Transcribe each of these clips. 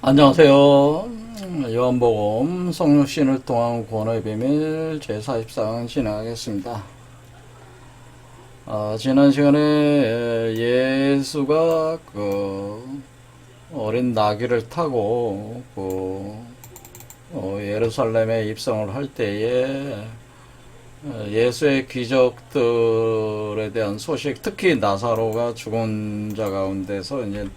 안녕하세요. 요한복음 성육신을 통한 구원의 비밀 제44강 진행하겠습니다. 지난 시간에 예수가 어린 나귀를 타고 예루살렘에 입성을 할 때에 예수의 기적들에 대한 소식, 특히 나사로가 죽은 자 가운데서 이제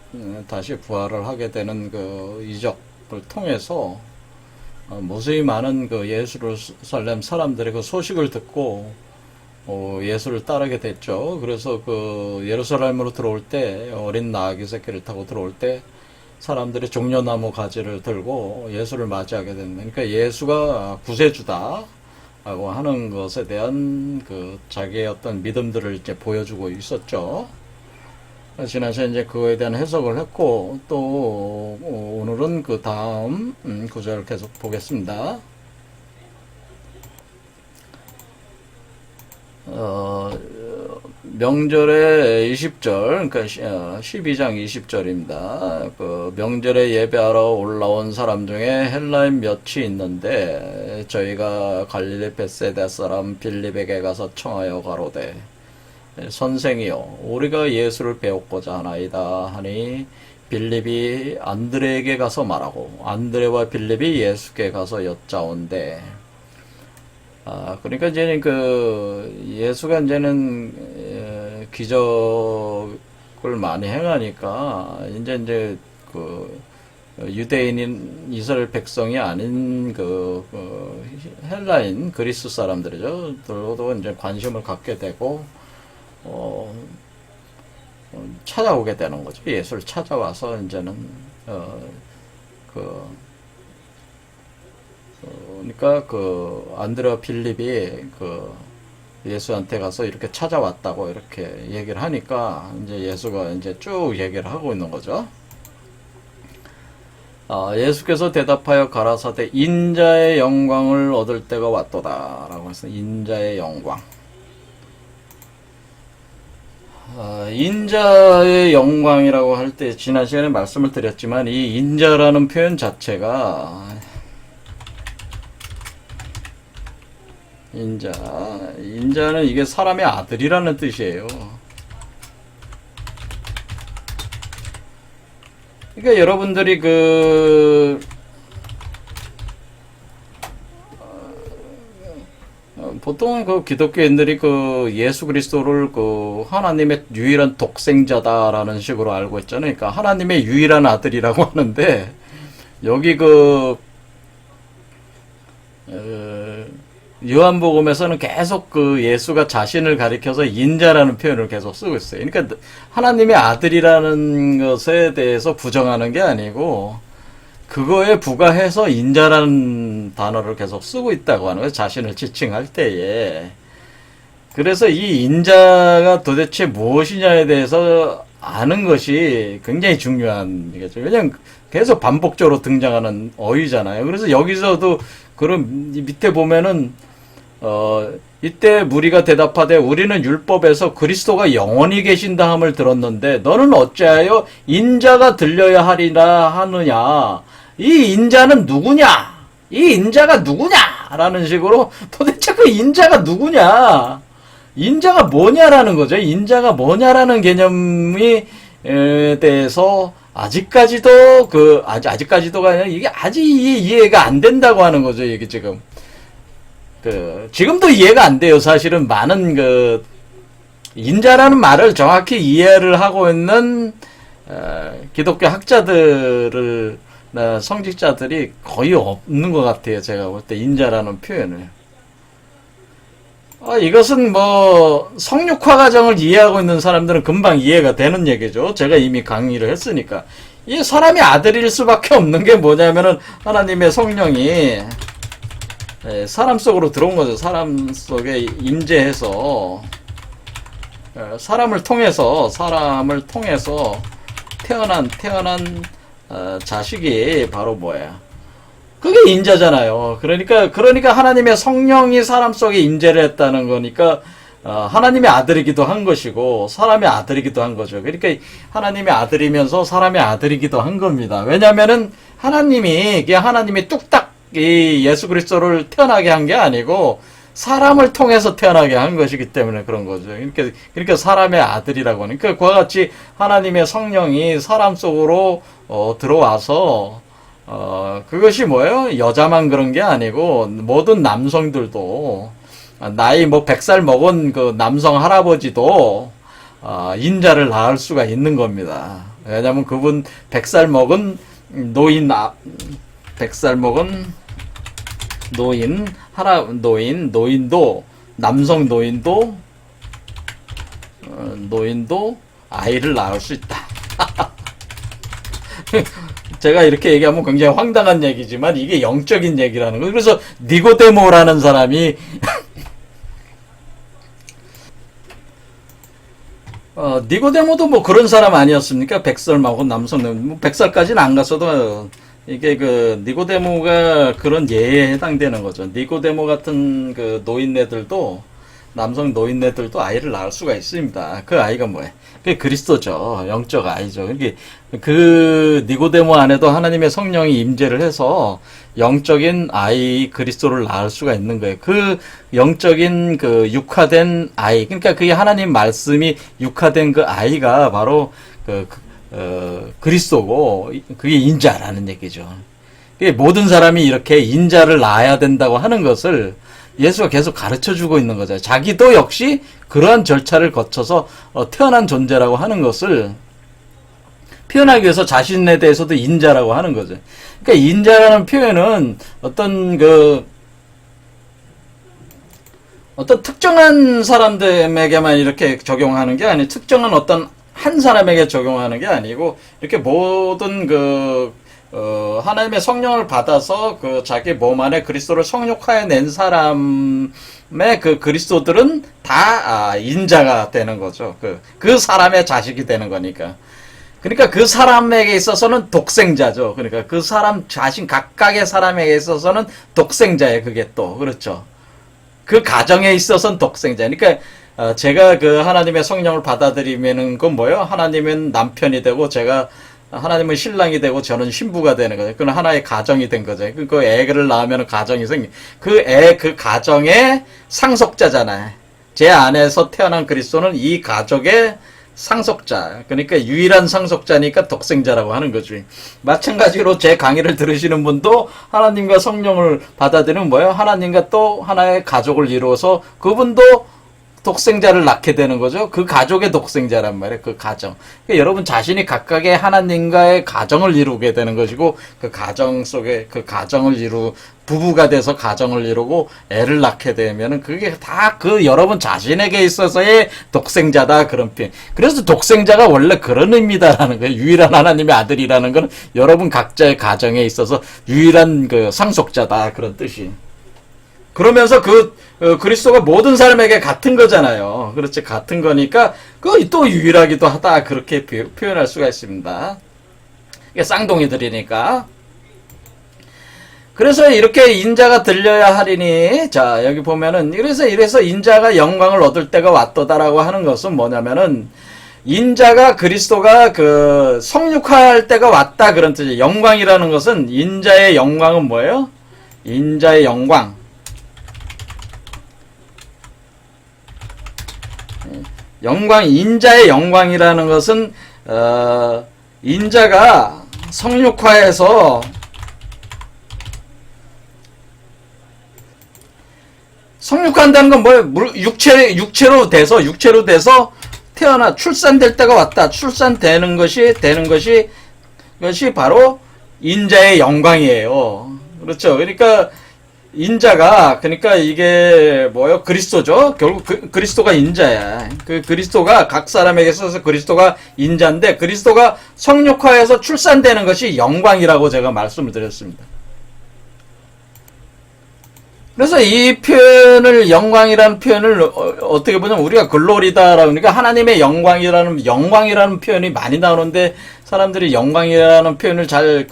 다시 부활을 하게 되는 그 이적을 통해서 무수히 많은 그 예루살렘 사람들의 그 소식을 듣고 예수를 따르게 됐죠. 그래서 그 예루살렘으로 들어올 때 어린 나귀 새끼를 타고 들어올 때 사람들이 종려나무 가지를 들고 예수를 맞이하게 됩니다. 그러니까 예수가 구세주다 라고 하는 것에 대한 자기의 어떤 믿음들을 이제 보여주고 있었죠. 지난 시간에 이제 그거에 대한 해석을 했고, 또 오늘은 그 다음 구절을 계속 보겠습니다. 명절의 20절, 그러니까 12장 20절입니다. 그 명절에 예배하러 올라온 사람 중에 헬라인 몇이 있는데 저희가 갈릴리 벳세다 사람 빌립에게 가서 청하여 가로되 선생이여 우리가 예수를 배웠고자 하나이다 하니 빌립이 안드레에게 가서 말하고 안드레와 빌립이 예수께 가서 여짜온대. 그러니까 이제는 예수가 이제는 기적을 많이 행하니까 이제 유대인인 이스라엘 백성이 아닌 헬라인 그리스 사람들이죠. 들도 이제 관심을 갖게 되고 찾아오게 되는 거죠. 예수를 찾아와서 이제는 그러니까 안드레와 빌립이 예수한테 가서 이렇게 찾아왔다고 이렇게 얘기를 하니까 이제 예수가 이제 쭉 얘기를 하고 있는 거죠. 예수께서 대답하여 가라사대 인자의 영광을 얻을 때가 왔도다 라고 해서 인자의 영광. 인자의 영광이라고 할 때 지난 시간에 말씀을 드렸지만 이 인자라는 표현 자체가 인자는 이게 사람의 아들이라는 뜻이에요. 그러니까 여러분들이 보통 기독교인들이 예수 그리스도를 하나님의 유일한 독생자다라는 식으로 알고 있잖아요. 그러니까 하나님의 유일한 아들이라고 하는데 여기 요한복음에서는 계속 예수가 자신을 가리켜서 인자라는 표현을 계속 쓰고 있어요. 그러니까 하나님의 아들이라는 것에 대해서 부정하는 게 아니고 그거에 부가해서 인자라는 단어를 계속 쓰고 있다고 하는 거예요. 자신을 지칭할 때에. 그래서 이 인자가 도대체 무엇이냐에 대해서 아는 것이 굉장히 중요한 얘기죠. 왜냐면 계속 반복적으로 등장하는 어휘잖아요. 그래서 여기서도 그런 밑에 보면은 이때 무리가 대답하되 우리는 율법에서 그리스도가 영원히 계신다 함을 들었는데 너는 어찌하여 인자가 들려야 하리라 하느냐. 이 인자는 누구냐? 이 인자가 누구냐? 라는 식으로 도대체 그 인자가 누구냐? 인자가 뭐냐라는 거죠. 인자가 뭐냐라는 개념에 대해서 아직까지도 아직까지도가 아니라 이게 아직 이해가 안 된다고 하는 거죠. 이게 지금. 지금도 이해가 안 돼요. 사실은 많은 인자라는 말을 정확히 이해를 하고 있는 기독교 학자들을 성직자들이 거의 없는 것 같아요. 제가 볼 때 인자라는 표현을. 이것은 성육화 과정을 이해하고 있는 사람들은 금방 이해가 되는 얘기죠. 제가 이미 강의를 했으니까. 이 사람이 아들일 수밖에 없는 게 뭐냐면은 하나님의 성령이 사람 속으로 들어온 거죠. 사람 속에 임재해서 사람을 통해서 태어난 자식이 바로 뭐야? 그게 인자잖아요. 그러니까 하나님의 성령이 사람 속에 임재를 했다는 거니까 하나님의 아들이기도 한 것이고 사람의 아들이기도 한 거죠. 그러니까 하나님의 아들이면서 사람의 아들이기도 한 겁니다. 왜냐하면은 하나님이 그냥 하나님이 뚝딱 이 예수 그리스도를 태어나게 한 게 아니고 사람을 통해서 태어나게 한 것이기 때문에 그런 거죠. 그러니까 사람의 아들이라고 하니까 그와 같이 하나님의 성령이 사람 속으로 들어와서 그것이 뭐예요? 여자만 그런 게 아니고 모든 남성들도 나이 뭐 100살 먹은 그 남성 할아버지도 인자를 낳을 수가 있는 겁니다. 왜냐하면 그분 100살 먹은 노인 100살 먹은 노인도 남성 노인도 아이를 낳을 수 있다. 제가 이렇게 얘기하면 굉장히 황당한 얘기지만 이게 영적인 얘기라는 거예요. 그래서 니고데모라는 사람이 니고데모도 뭐 그런 사람 아니었습니까? 100살 먹은 남성, 뭐 100살까지는 안 갔어도 이게 그 니고데모가 그런 예에 해당되는 거죠. 니고데모 같은 그 노인네들도 남성 노인네들도 아이를 낳을 수가 있습니다. 그 아이가 뭐예요? 그게 그리스도죠. 영적 아이죠. 이게 그 니고데모 안에도 하나님의 성령이 임재를 해서 영적인 아이 그리스도를 낳을 수가 있는 거예요. 그 영적인 그 육화된 아이, 그러니까 그게 하나님 말씀이 육화된 그 아이가 바로 그리스도고 그게 인자라는 얘기죠. 모든 사람이 이렇게 인자를 낳아야 된다고 하는 것을 예수가 계속 가르쳐 주고 있는 거죠. 자기도 역시 그러한 절차를 거쳐서 태어난 존재라고 하는 것을 표현하기 위해서 자신에 대해서도 인자라고 하는 거죠. 그러니까 인자라는 표현은 어떤 특정한 사람들에게만 이렇게 적용하는 게 아니고 특정한 어떤 한 사람에게 적용하는 게 아니고 이렇게 모든 하나님의 성령을 받아서 자기 몸 안에 그리스도를 성육하여 낸 사람의 그 그리스도들은 다 인자가 되는 거죠. 그 사람의 자식이 되는 거니까. 그러니까 그 사람에게 있어서는 독생자죠. 그러니까 그 사람 자신 각각의 사람에게 있어서는 독생자예요. 그게 또 그렇죠. 그 가정에 있어서는 독생자. 그러니까 제가 그 하나님의 성령을 받아들이면은 그건 뭐예요? 하나님은 남편이 되고 제가 하나님은 신랑이 되고 저는 신부가 되는 거죠. 그건 하나의 가정이 된 거죠. 그 애를 낳으면 가정이 생겨. 그 가정의 상속자잖아요. 제 안에서 태어난 그리스도는 이 가족의 상속자. 그러니까 유일한 상속자니까 독생자라고 하는 거죠. 마찬가지로 제 강의를 들으시는 분도 하나님과 성령을 받아들이면 뭐예요? 하나님과 또 하나의 가족을 이루어서 그분도 독생자를 낳게 되는 거죠. 그 가족의 독생자란 말이에요. 그 가정. 그러니까 여러분 자신이 각각의 하나님과의 가정을 이루게 되는 것이고 그 가정 속에 그 가정을 부부가 돼서 가정을 이루고 애를 낳게 되면은 그게 다 여러분 자신에게 있어서의 독생자다 그런 표현. 그래서 독생자가 원래 그런 의미다라는 거예요. 유일한 하나님의 아들이라는 건 여러분 각자의 가정에 있어서 유일한 상속자다 그런 뜻이. 그러면서 그리스도가 모든 사람에게 같은 거잖아요. 그렇지, 같은 거니까, 또 유일하기도 하다. 그렇게 표현할 수가 있습니다. 이게 쌍둥이들이니까. 그래서 이렇게 인자가 들려야 하리니, 자, 여기 보면은, 이래서 인자가 영광을 얻을 때가 왔도다라고 하는 것은 뭐냐면은, 인자가 그리스도가 성육할 때가 왔다. 그런 뜻이에요. 영광이라는 것은, 인자의 영광은 뭐예요? 인자의 영광. 인자의 영광이라는 것은 인자가 성육화해서 성육한다는 건 뭐예요? 육체로 돼서 태어나 출산될 때가 왔다. 출산되는 것이 바로 인자의 영광이에요. 그렇죠. 그러니까 이게 뭐예요? 그리스도죠. 결국 그리스도가 인자야. 그리스도가 각 사람에게 있어서 그리스도가 인자인데 그리스도가 성육화해서 출산되는 것이 영광이라고 제가 말씀을 드렸습니다. 그래서 이 표현을 영광이라는 표현을 어떻게 보면 우리가 글로리다라고 그러니까 하나님의 영광이라는 표현이 많이 나오는데 사람들이 영광이라는 표현을 잘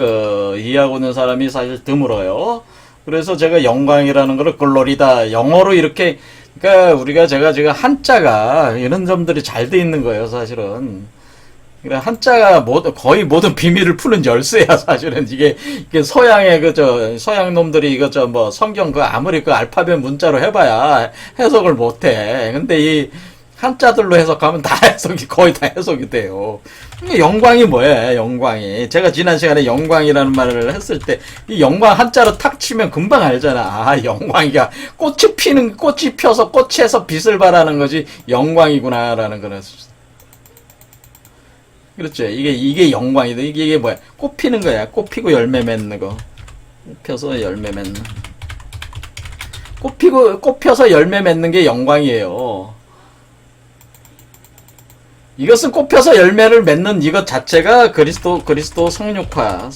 이해하고 있는 사람이 사실 드물어요. 그래서 제가 영광이라는 거를 글로리다 영어로 이렇게 그러니까 제가 지금 한자가 이런 점들이 잘 돼 있는 거예요, 사실은. 한자가 거의 모든 비밀을 푸는 열쇠야, 사실은. 이게 서양의 서양 놈들이 뭐 성경 아무리 알파벳 문자로 해봐야 해석을 못해. 근데 이 한자들로 해석하면 거의 다 해석이 돼요. 영광이 뭐예요, 영광이. 제가 지난 시간에 영광이라는 말을 했을 때, 이 영광 한자로 탁 치면 금방 알잖아. 아, 영광이가 꽃이 펴서 꽃에서 빛을 발하는 것이 영광이구나라는 거는. 그렇죠. 이게 영광이다. 이게 뭐야? 꽃 피는 거야. 꽃 피고 열매 맺는 거. 꽃 펴서 열매 맺는. 꽃 펴서 열매 맺는 게 영광이에요. 이것은 꽃 펴서 열매를 맺는 이것 자체가 그리스도 성육화가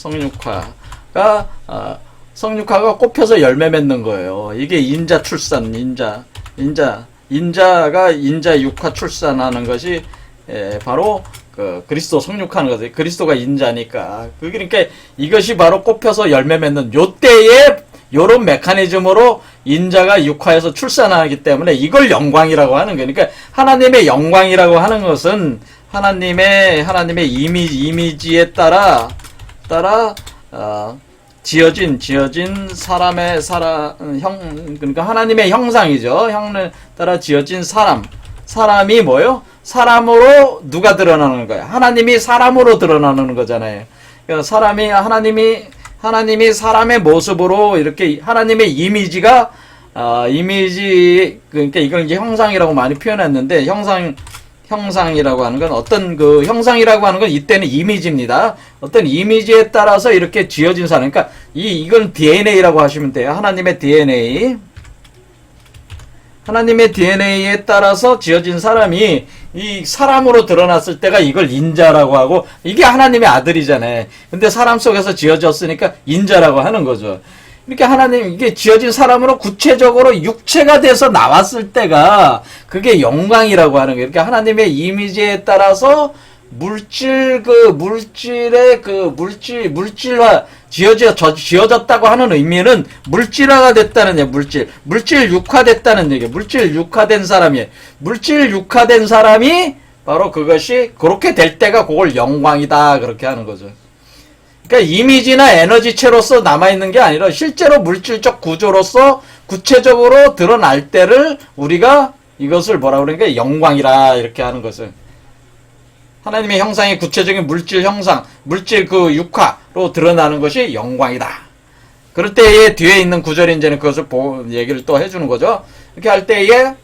꽃 펴서 열매 맺는 거예요. 이게 인자 출산, 인자가 인자 육화 출산하는 것이 바로 그리스도 성육하는 거죠. 그리스도가 인자니까. 그러니까 이것이 바로 꽃 펴서 열매 맺는 요때에 요런 메커니즘으로 인자가 육화에서 출산하기 때문에 이걸 영광이라고 하는 거예요. 그러니까 하나님의 영광이라고 하는 것은 하나님의 이미지에 따라 지어진 그러니까 하나님의 형상이죠. 형을 따라 지어진 사람이 뭐요? 사람으로 누가 드러나는 거야? 하나님이 사람으로 드러나는 거잖아요. 그러니까 하나님이 사람의 모습으로 이렇게 하나님의 이미지가 그러니까 이걸 이제 형상이라고 많이 표현했는데 형상이라고 하는 건 형상이라고 하는 건 이때는 이미지입니다. 어떤 이미지에 따라서 이렇게 지어진 사람. 그러니까 이건 DNA라고 하시면 돼요. 하나님의 DNA에 따라서 지어진 사람이 이 사람으로 드러났을 때가 이걸 인자라고 하고, 이게 하나님의 아들이잖아요. 근데 사람 속에서 지어졌으니까 인자라고 하는 거죠. 이렇게 이게 지어진 사람으로 구체적으로 육체가 돼서 나왔을 때가 그게 영광이라고 하는 거예요. 그러니까 하나님의 이미지에 따라서 물질화 지어졌다고 하는 의미는 물질화가 됐다는 얘기, 물질 육화됐다는 얘기, 물질 육화된 사람이에요. 물질 육화된 사람이 바로 그것이 그렇게 될 때가 그걸 영광이다, 그렇게 하는 거죠. 그러니까 이미지나 에너지체로서 남아있는 게 아니라 실제로 물질적 구조로서 구체적으로 드러날 때를 우리가 이것을 뭐라 그러니까 영광이라 이렇게 하는 것을. 하나님의 형상이 구체적인 물질 형상, 물질 육화로 드러나는 것이 영광이다. 그럴 때에 뒤에 있는 구절이 이제는 그것을 얘기를 또 해주는 거죠. 이렇게 할 때에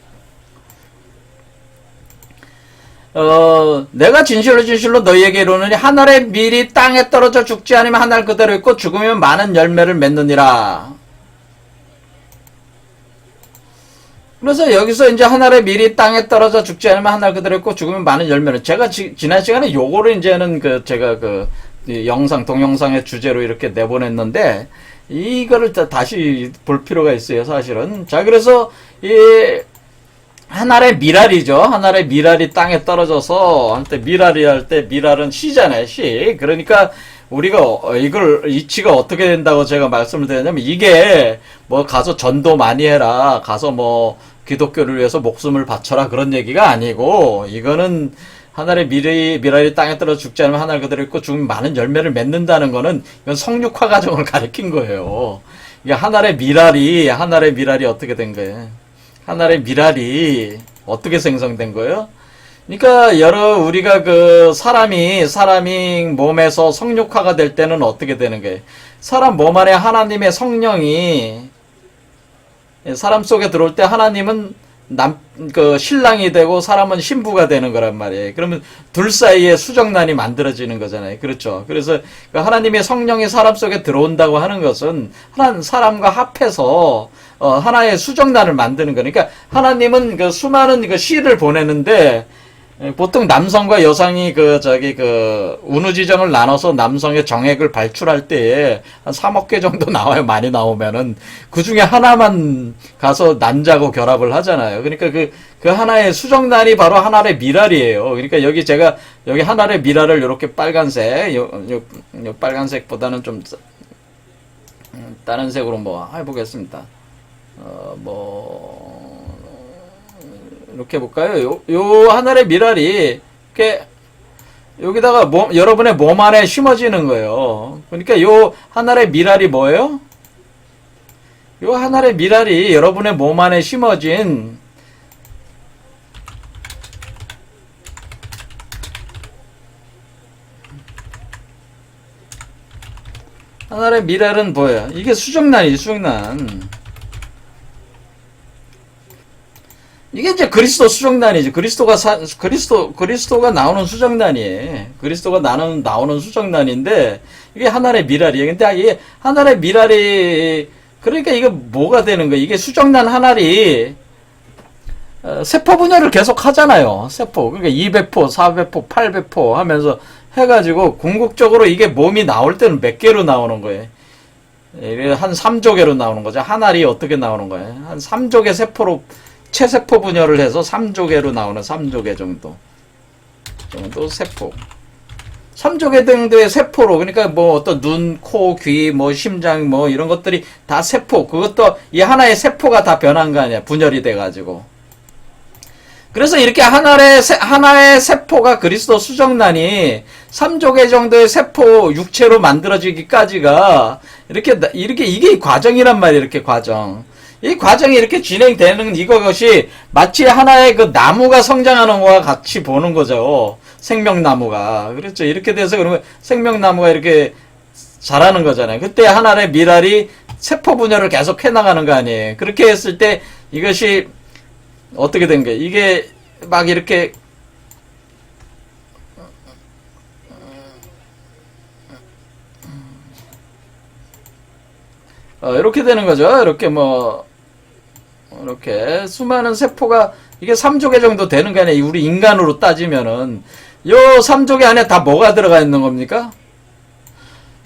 내가 진실로 너희에게 이르노니 하늘의 밀이 땅에 떨어져 죽지 않으면 하늘 그대로 있고 죽으면 많은 열매를 맺느니라. 그래서 여기서 이제 하늘의 밀이 땅에 떨어져 죽지 않으면 하늘 그대로 있고 죽으면 많은 열매를. 제가 지난 시간에 요거를 이제는 제가 동영상의 주제로 이렇게 내보냈는데, 이거를 다시 볼 필요가 있어요, 사실은. 자, 그래서 하늘의 미랄이죠. 하늘의 미랄이 땅에 떨어져서 한때 미랄은 씨잖아요, 씨. 그러니까 우리가 이치가 어떻게 된다고 제가 말씀을 드렸냐면, 이게 가서 전도 많이 해라, 가서 기독교를 위해서 목숨을 바쳐라, 그런 얘기가 아니고, 이거는 하늘의 미랄이 땅에 떨어져 죽지 않으면 하늘 그대로 있고 죽으면 많은 열매를 맺는다는 거는 이건 성육화 과정을 가리킨 거예요. 이게 하늘의 미랄이 어떻게 된 거예요? 하늘의 미랄이 어떻게 생성된 거예요? 그러니까 우리가 사람이 몸에서 성육화가 될 때는 어떻게 되는 거예요? 사람 몸 안에 하나님의 성령이 사람 속에 들어올 때 하나님은 신랑이 되고 사람은 신부가 되는 거란 말이에요. 그러면 둘 사이에 수정란이 만들어지는 거잖아요. 그렇죠. 그래서 하나님의 성령이 사람 속에 들어온다고 하는 것은 사람과 합해서 하나의 수정란을 만드는 거니까, 하나님은 수많은 씨를 보내는데, 보통 남성과 여성이 운우지정을 나눠서 남성의 정액을 발출할 때에 한 3억 개 정도 나와요. 많이 나오면은. 그 중에 하나만 가서 난자고 결합을 하잖아요. 그러니까 그 하나의 수정란이 바로 하나의 미랄이에요. 그러니까 여기 하나의 미랄을 이렇게 빨간색, 요 빨간색보다는 좀 다른 색으로 해보겠습니다. 이렇게 해볼까요? 요 하늘의 미랄이, 여기다가 여러분의 몸 안에 심어지는 거예요. 그러니까 요 한 알의 밀알이 뭐예요? 요 한 알의 밀알이 여러분의 몸 안에 심어진 한 알의 밀알은 뭐예요? 이게 수정란이지, 수정란. 이게 이제 그리스도 수정단이지. 그리스도가 나오는 수정단이에요. 그리스도가 나오는 수정단인데, 이게 하나의 미랄이에요. 근데 이게 하나의 미랄이, 그러니까 이게 뭐가 되는 거예요? 이게 수정단 하나리, 세포 분열을 계속 하잖아요. 세포. 그러니까 2배포, 4배포, 8배포 하면서 해가지고, 궁극적으로 이게 몸이 나올 때는 몇 개로 나오는 거예요? 한 3조개로 나오는 거죠. 한 알이 어떻게 나오는 거예요? 한 3조개 세포로, 체세포 분열을 해서 3조개로 나오는 3조개 정도 세포. 3조개 정도의 세포로, 그러니까 뭐 어떤 눈, 코, 귀, 뭐 심장, 뭐 이런 것들이 다 세포. 그것도 이 하나의 세포가 다 변한 거 아니야. 분열이 돼가지고. 그래서 이렇게 하나의 세포가 그리스도 수정란이 3조개 정도의 세포 육체로 만들어지기까지가 이게 과정이란 말이에요. 이렇게 과정. 이 과정이 이렇게 진행되는 이것이 마치 하나의 그 나무가 성장하는 것과 같이 보는 거죠. 생명나무가. 그렇죠. 이렇게 돼서 그러면 생명나무가 이렇게 자라는 거잖아요. 그때 하나의 밀알이 세포 분열을 계속 해나가는 거 아니에요. 그렇게 했을 때 이것이 어떻게 된 거예요? 이게 막 이렇게 이렇게 되는 거죠. 이렇게 수많은 세포가 이게 3조개 정도 되는 거 아니에요. 우리 인간으로 따지면은 요 3조개 안에 다 뭐가 들어가 있는 겁니까?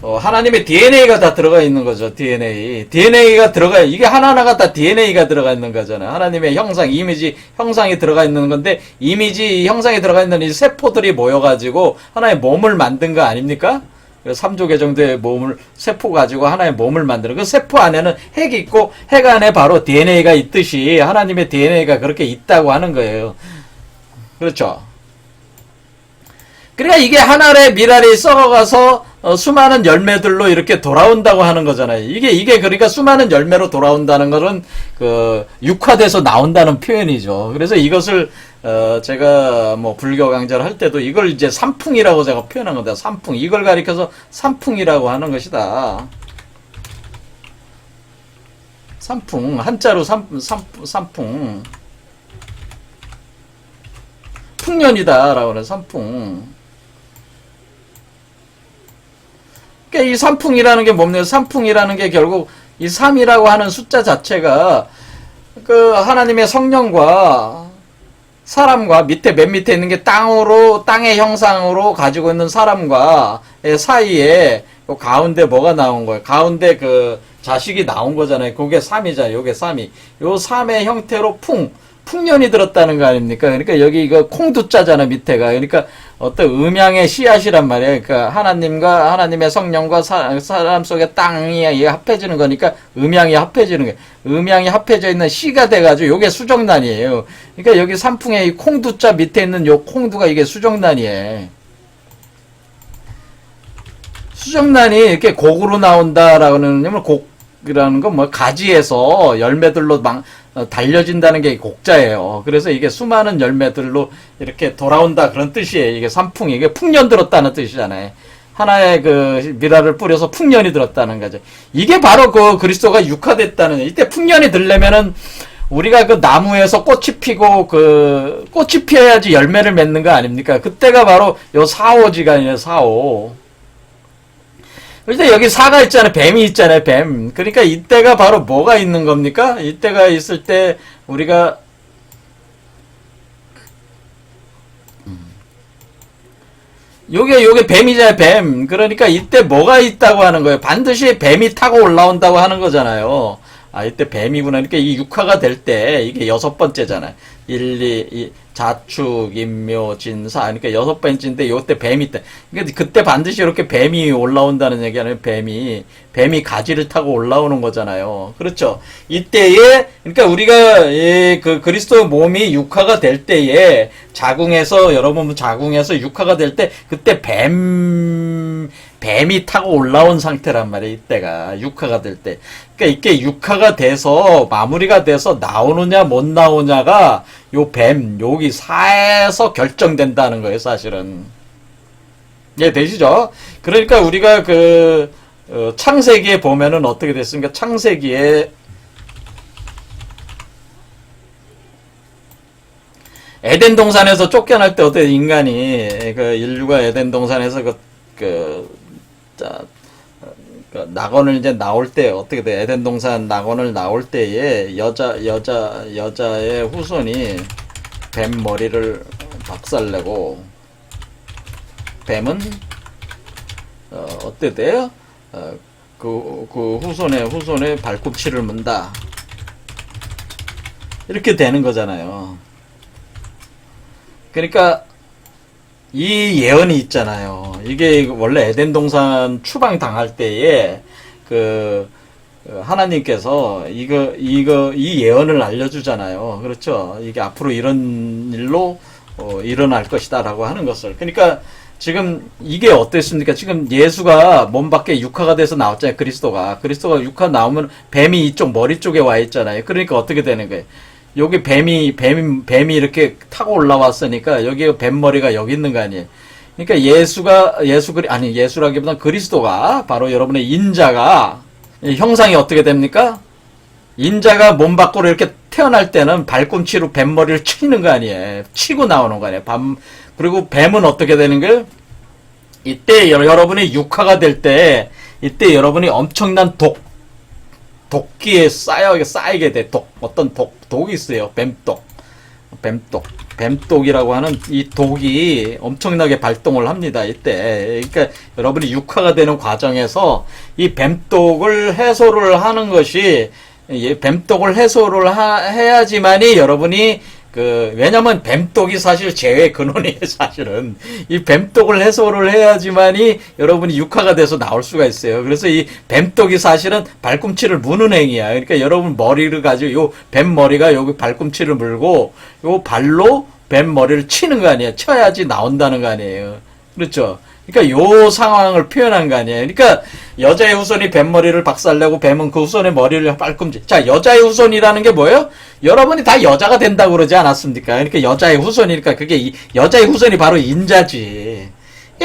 하나님의 DNA가 다 들어가 있는 거죠. DNA가 들어가요. 이게 하나하나가 다 DNA가 들어가 있는 거잖아요. 하나님의 형상, 이미지, 형상이 들어가 있는 건데, 이미지, 형상이 들어가 있는 이 세포들이 모여가지고 하나의 몸을 만든 거 아닙니까? 3조개 정도의 세포 가지고 하나의 몸을 만드는, 그 세포 안에는 핵이 있고, 핵 안에 바로 DNA가 있듯이 하나님의 DNA가 그렇게 있다고 하는 거예요. 그렇죠? 그러니까 이게 하나의 밀알이 썩어가서 수많은 열매들로 이렇게 돌아온다고 하는 거잖아요. 이게 그러니까 수많은 열매로 돌아온다는 것은 육화돼서 나온다는 표현이죠. 그래서 이것을 제가 뭐 불교 강좌를 할 때도 이걸 이제 삼풍이라고 제가 표현한 겁니다. 삼풍. 이걸 가리켜서 삼풍이라고 하는 것이다. 삼풍. 한자로 삼풍. 풍년이다라고 하는 삼풍. 그러니까 이 삼풍이라는 게 뭡니까? 삼풍이라는 게 결국 이 3이라고 하는 숫자 자체가 그 하나님의 성령과 사람과 맨 밑에 있는 게 땅의 형상으로 가지고 있는 사람과 사이에 그 가운데 뭐가 나온 거예요? 가운데 그 자식이 나온 거잖아요. 그게 3이잖아요. 요게 3이. 요 3의 형태로 풍년이 들었다는 거 아닙니까? 그러니까 여기 이거 콩두자잖아, 밑에가. 그러니까 어떤 음양의 씨앗이란 말이에요. 그러니까 하나님과 하나님의 성령과 사람 속의 땅이 합해지는 거니까 음양이 합해지는 거예요. 음양이 합해져 있는 씨가 돼가지고 요게 수정란이에요. 그러니까 여기 산풍에 이 콩두자 밑에 있는 요 콩두가 이게 수정란이에요. 수정란이 이렇게 곡으로 나온다라는 건 곡이라는 건 뭐 가지에서 열매들로 달려진다는 게 곡자예요. 그래서 이게 수많은 열매들로 이렇게 돌아온다 그런 뜻이에요. 이게 삼풍이 이게 풍년 들었다는 뜻이잖아요. 하나의 그 미랄을 뿌려서 풍년이 들었다는 거죠. 이게 바로 그 그리스도가 육화됐다는 거예요. 이때 풍년이 들려면은 우리가 그 나무에서 꽃이 피고 그 꽃이 피어야지 열매를 맺는 거 아닙니까? 그때가 바로 요 사오지간이에요. 사오. 일단 여기 사가 있잖아요. 뱀이 있잖아요. 뱀. 그러니까 이때가 바로 뭐가 있는 겁니까? 이때가 있을 때 우리가 요게 뱀이잖아요. 뱀. 그러니까 이때 뭐가 있다고 하는 거예요? 반드시 뱀이 타고 올라온다고 하는 거잖아요. 아, 이때 뱀이구나. 그러니까 이 육화가 될 때, 이게 여섯 번째잖아요. 1, 2, 자축, 인묘, 진사. 그러니까 여섯 번째인데, 요때 뱀이 때. 그러니까 그때 반드시 이렇게 뱀이 올라온다는 얘기 아니에요. 뱀이 가지를 타고 올라오는 거잖아요. 그렇죠. 이때에, 그러니까 우리가, 그 그리스도 몸이 육화가 될 때에, 여러분 자궁에서 육화가 될 때, 그때 뱀이 타고 올라온 상태란 말이에요. 이때가 육화가 될 때. 그러니까 이게 육화가 돼서 마무리가 돼서 나오느냐 못 나오냐가 요 여기 사에서 결정된다는 거예요. 사실은. 예, 되시죠? 그러니까 우리가 창세기에 보면은 어떻게 됐습니까? 창세기에 에덴 동산에서 쫓겨날 때 어때 인간이 인류가 에덴 동산에서 낙원을 이제 나올 때 어떻게 돼? 에덴 동산 낙원을 나올 때에 여자의 후손이 뱀 머리를 박살내고 뱀은 어떻게 돼요? 그 후손의 발꿈치를 문다. 이렇게 되는 거잖아요. 그러니까 이 예언이 있잖아요. 이게 원래 에덴 동산 추방 당할 때에 하나님께서 이 예언을 알려주잖아요. 그렇죠. 이게 앞으로 이런 일로 일어날 것이다라고 하는 것을. 그러니까 지금 이게 어땠습니까? 지금 예수가 몸 밖에 육화가 돼서 나왔잖아요. 그리스도가 육화 나오면 뱀이 이쪽 머리 쪽에 와 있잖아요. 그러니까 어떻게 되는 거예요? 여기 뱀이 이렇게 타고 올라왔으니까 여기 뱀머리가 여기 있는 거 아니에요. 그러니까 예수라기보다는 그리스도가 바로 여러분의 인자가 형상이 어떻게 됩니까? 인자가 몸 밖으로 이렇게 태어날 때는 발꿈치로 뱀머리를 치는 거 아니에요. 치고 나오는 거 아니에요. 그리고 뱀은 어떻게 되는 거예요? 이때 여러분이 육화가 될 때 이때 여러분이 엄청난 독기에 쌓이게 돼. 어떤 독이 있어요. 뱀독이라고 하는 이 독이 엄청나게 발동을 합니다. 이때. 그러니까 여러분이 육화가 되는 과정에서 이 뱀독을 해소를 하는 것이, 뱀독을 해소를 해야지만이 여러분이 왜냐면 뱀독이 사실 죄의 근원이에요, 사실은. 이 뱀독을 해소를 해야지만이 여러분이 육화가 돼서 나올 수가 있어요. 그래서 이 뱀독이 사실은 발꿈치를 무는 행위야. 그러니까 여러분 머리를 가지고 요 뱀머리가 여기 발꿈치를 물고 요 발로 뱀머리를 치는 거 아니에요. 쳐야지 나온다는 거 아니에요. 그렇죠? 그러니까 요 상황을 표현한 거 아니에요. 그러니까 여자의 후손이 뱀머리를 박살내고 뱀은 그 후손의 머리를 발꿈치. 자, 여자의 후손이라는 게 뭐예요? 여러분이 다 여자가 된다고 그러지 않았습니까? 그러니까 여자의 후손이니까 그게 여자의 후손이 바로 인자지.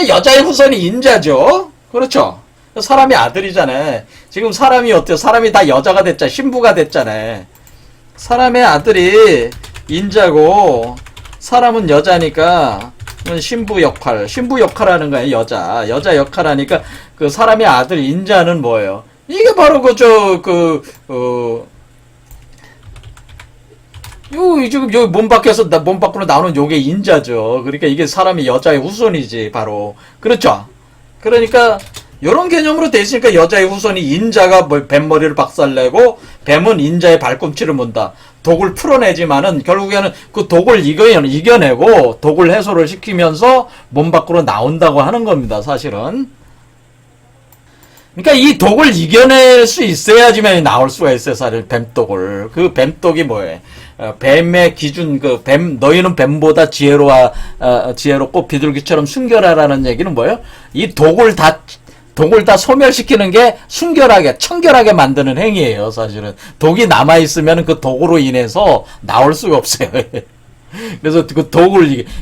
여자의 후손이 인자죠. 그렇죠? 사람이 아들이잖아요. 지금 사람이 어때요? 사람이 다 여자가 됐잖아요. 신부가 됐잖아요. 사람의 아들이 인자고 사람은 여자니까 신부 역할하는 거예요. 여자 역할 하니까 그 사람의 아들 인자는 뭐예요? 이게 바로 지금 여기 몸 밖으로 나오는 요게 인자죠. 그러니까 이게 사람이 여자의 후손이지, 바로. 그렇죠? 그러니까, 요런 개념으로 돼 있으니까 여자의 후손이 인자가 뱀머리를 박살내고, 뱀은 인자의 발꿈치를 문다. 독을 풀어내지만은, 결국에는 그 독을 이겨내고, 독을 해소를 시키면서 몸 밖으로 나온다고 하는 겁니다, 사실은. 그러니까 이 독을 이겨낼 수 있어야지만 나올 수가 있어요, 사실 뱀독을. 그 뱀독이 뭐예요? 뱀의 기준, 너희는 뱀보다 지혜롭고 비둘기처럼 순결하라는 얘기는 뭐예요? 이 독을 다 소멸시키는 게 청결하게 만드는 행위예요, 사실은. 독이 남아있으면 그 독으로 인해서 나올 수가 없어요. 그래서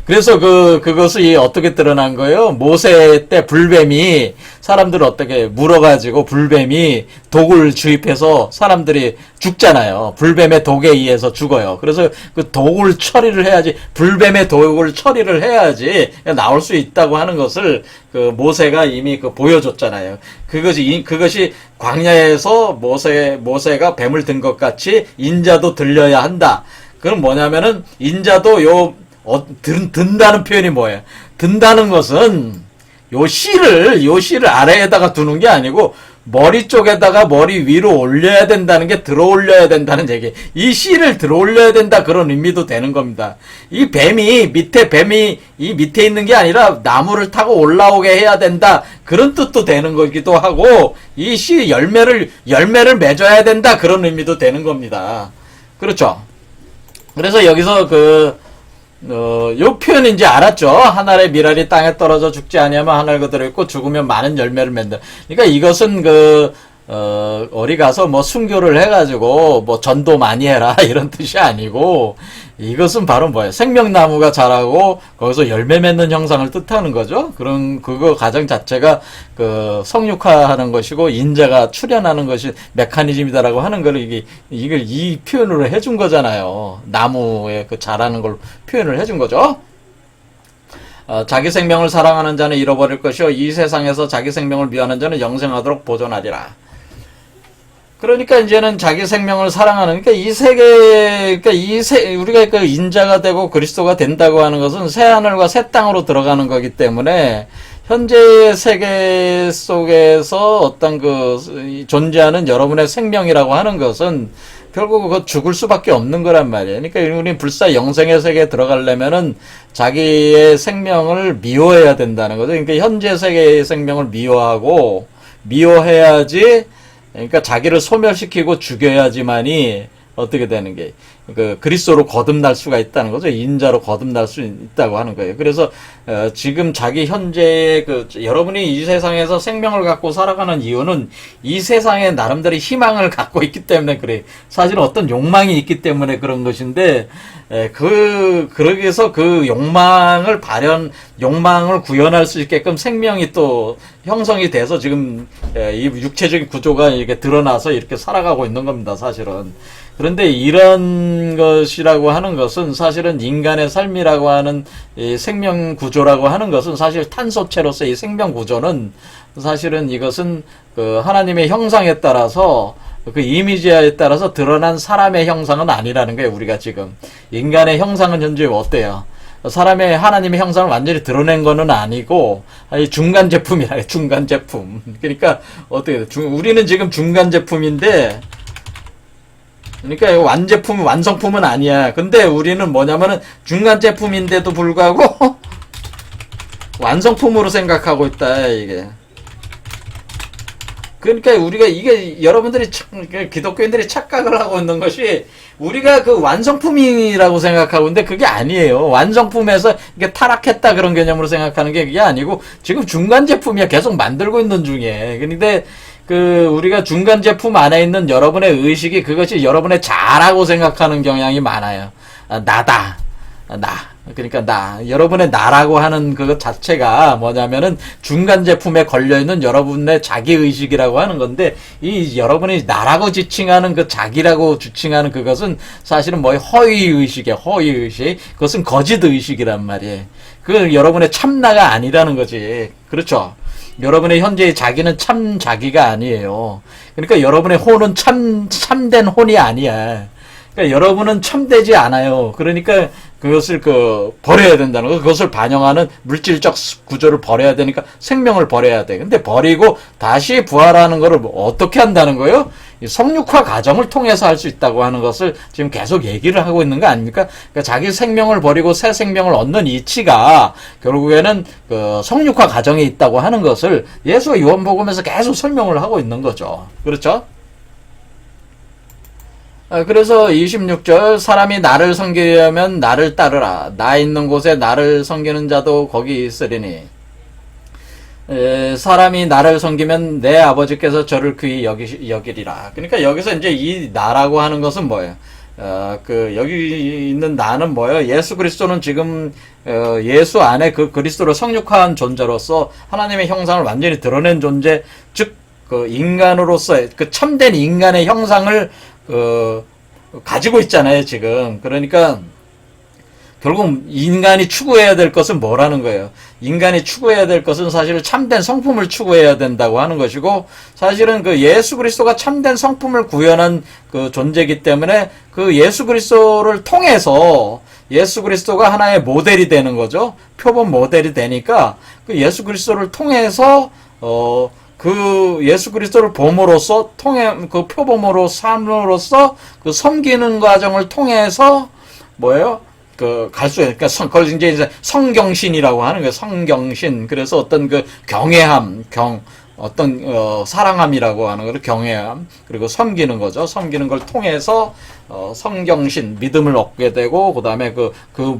그래서 그것이 어떻게 드러난 거예요? 모세 때 불뱀이 사람들을 어떻게 물어가지고 불뱀이 독을 주입해서 사람들이 죽잖아요. 불뱀의 독에 의해서 죽어요. 그래서 그 독을 처리를 해야지, 불뱀의 독을 처리를 해야지 나올 수 있다고 하는 것을 모세가 이미 보여줬잖아요. 그것이 광야에서 모세가 뱀을 든 것 같이 인자도 들려야 한다. 그건 뭐냐면은, 인자도 든다는 표현이 뭐예요? 든다는 것은, 요 씨를 아래에다가 두는 게 아니고, 머리 쪽에다가 머리 위로 올려야 된다는 게 들어 올려야 된다는 얘기. 이 씨를 들어 올려야 된다 그런 의미도 되는 겁니다. 이 뱀이 이 밑에 있는 게 아니라 나무를 타고 올라오게 해야 된다 그런 뜻도 되는 거기도 하고 이 씨 열매를 맺어야 된다 그런 의미도 되는 겁니다. 그렇죠. 그래서 여기서 요 표현 이제 알았죠? 하늘의 미랄이 땅에 떨어져 죽지 아니하면 하늘 그대로 있고 죽으면 많은 열매를 맺는다. 그러니까 이것은 어디 가서 뭐 순교를 해가지고 뭐 전도 많이 해라 이런 뜻이 아니고 이것은 바로 뭐예요? 생명나무가 자라고 거기서 열매 맺는 형상을 뜻하는 거죠. 그거 과정 자체가 성육화하는 것이고 인자가 출현하는 것이 메커니즘이다라고 하는 걸 이걸 이 표현으로 해준 거잖아요. 나무의 자라는 걸 표현을 해준 거죠. 자기 생명을 사랑하는 자는 잃어버릴 것이요 이 세상에서 자기 생명을 미워하는 자는 영생하도록 보존하리라. 그러니까 이제는 자기 생명을 사랑하는, 그러니까 우리가 인자가 되고 그리스도가 된다고 하는 것은 새 하늘과 새 땅으로 들어가는 거기 때문에 현재의 세계 속에서 어떤 존재하는 여러분의 생명이라고 하는 것은 결국 그거 죽을 수밖에 없는 거란 말이에요. 그러니까 우리는 불사 영생의 세계에 들어가려면은 자기의 생명을 미워해야 된다는 거죠. 그러니까 현재 세계의 생명을 미워해야지. 그러니까 자기를 소멸시키고 죽여야지만이 어떻게 되는 게 그리스도로 거듭날 수가 있다는 거죠. 인자로 거듭날 수 있다고 하는 거예요. 그래서 지금 자기 현재의 여러분이 이 세상에서 생명을 갖고 살아가는 이유는 이 세상에 나름대로 희망을 갖고 있기 때문에 그래. 사실은 어떤 욕망이 있기 때문에 그런 것인데 그러기에서 욕망을 구현할 수 있게끔 생명이 또 형성이 돼서 지금 이 육체적인 구조가 이렇게 드러나서 이렇게 살아가고 있는 겁니다, 사실은. 그런데 이런 것이라고 하는 것은 사실은 인간의 삶이라고 하는 이 생명 구조라고 하는 것은 사실 탄소체로서 이 생명 구조는 사실은 이것은 하나님의 형상에 따라서 이미지에 따라서 드러난 사람의 형상은 아니라는 거예요. 우리가 지금 인간의 형상은 현재 어때요? 사람의 하나님의 형상을 완전히 드러낸 거는 아니고 중간 제품이라 중간 제품. 그러니까 어떻게 우리는 지금 중간 제품인데 그러니까 완성품은 아니야. 근데 우리는 뭐냐면은 중간 제품인데도 불구하고 완성품으로 생각하고 있다 이게. 그러니까 우리가 여러분들이 기독교인들이 착각을 하고 있는 것이 우리가 완성품이라고 생각하고 있는데 그게 아니에요. 완성품에서 이게 타락했다 그런 개념으로 생각하는 게 그게 아니고 지금 중간 제품이야. 계속 만들고 있는 중에. 그런데 우리가 중간 제품 안에 있는 여러분의 의식이 그것이 여러분의 자라고 생각하는 경향이 많아요. 나다. 그러니까 여러분의 나라고 하는 그것 자체가 뭐냐면은 중간 제품에 걸려있는 여러분의 자기의식이라고 하는 건데, 이 여러분이 나라고 지칭하는 자기라고 지칭하는 그것은 사실은 허위의식이에요, 허위의식. 그것은 거짓의식이란 말이에요. 여러분의 참나가 아니라는 거지. 그렇죠? 여러분의 현재의 자기는 참 자기가 아니에요. 그러니까 여러분의 혼은 참된 혼이 아니야. 그러니까 여러분은 참되지 않아요. 그러니까 그것을 버려야 된다는 거. 그것을 반영하는 물질적 구조를 버려야 되니까 생명을 버려야 돼. 근데 버리고 다시 부활하는 거를 어떻게 한다는 거예요? 성육화 과정을 통해서 할 수 있다고 하는 것을 지금 계속 얘기를 하고 있는 거 아닙니까? 그러니까 자기 생명을 버리고 새 생명을 얻는 이치가 결국에는 성육화 과정에 있다고 하는 것을 예수가 요한복음에서 계속 설명을 하고 있는 거죠. 그렇죠? 그래서 26절 사람이 나를 섬기려면 나를 따르라. 나 있는 곳에 나를 섬기는 자도 거기 있으리니 사람이 나를 섬기면 내 아버지께서 저를 귀히 여기리라. 그러니까 여기서 이제 이 나라고 하는 것은 뭐예요? 여기 있는 나는 뭐예요? 예수 그리스도는 지금 예수 안에 그리스도로 성육화한 존재로서 하나님의 형상을 완전히 드러낸 존재, 즉 인간으로서의 참된 인간의 형상을 가지고 있잖아요, 지금. 그러니까, 결국 인간이 추구해야 될 것은 뭐라는 거예요? 인간이 추구해야 될 것은 사실 참된 성품을 추구해야 된다고 하는 것이고, 사실은 예수 그리스도가 참된 성품을 구현한 존재이기 때문에 예수 그리스도를 통해서 예수 그리스도가 하나의 모델이 되는 거죠. 표본 모델이 되니까 예수 그리스도를 통해서 그 예수 그리스도를 봄으로써 그 표범으로 삼으로써 그 섬기는 과정을 통해서 뭐예요? 그 갈 수, 그러니까 그걸 이제 성경신이라고 하는 거예요. 성경신. 그래서 어떤 그 경외함, 어떤 사랑함이라고 하는 거를 경외함, 그리고 섬기는 거죠. 섬기는 걸 통해서 성경신, 믿음을 얻게 되고, 그다음에 그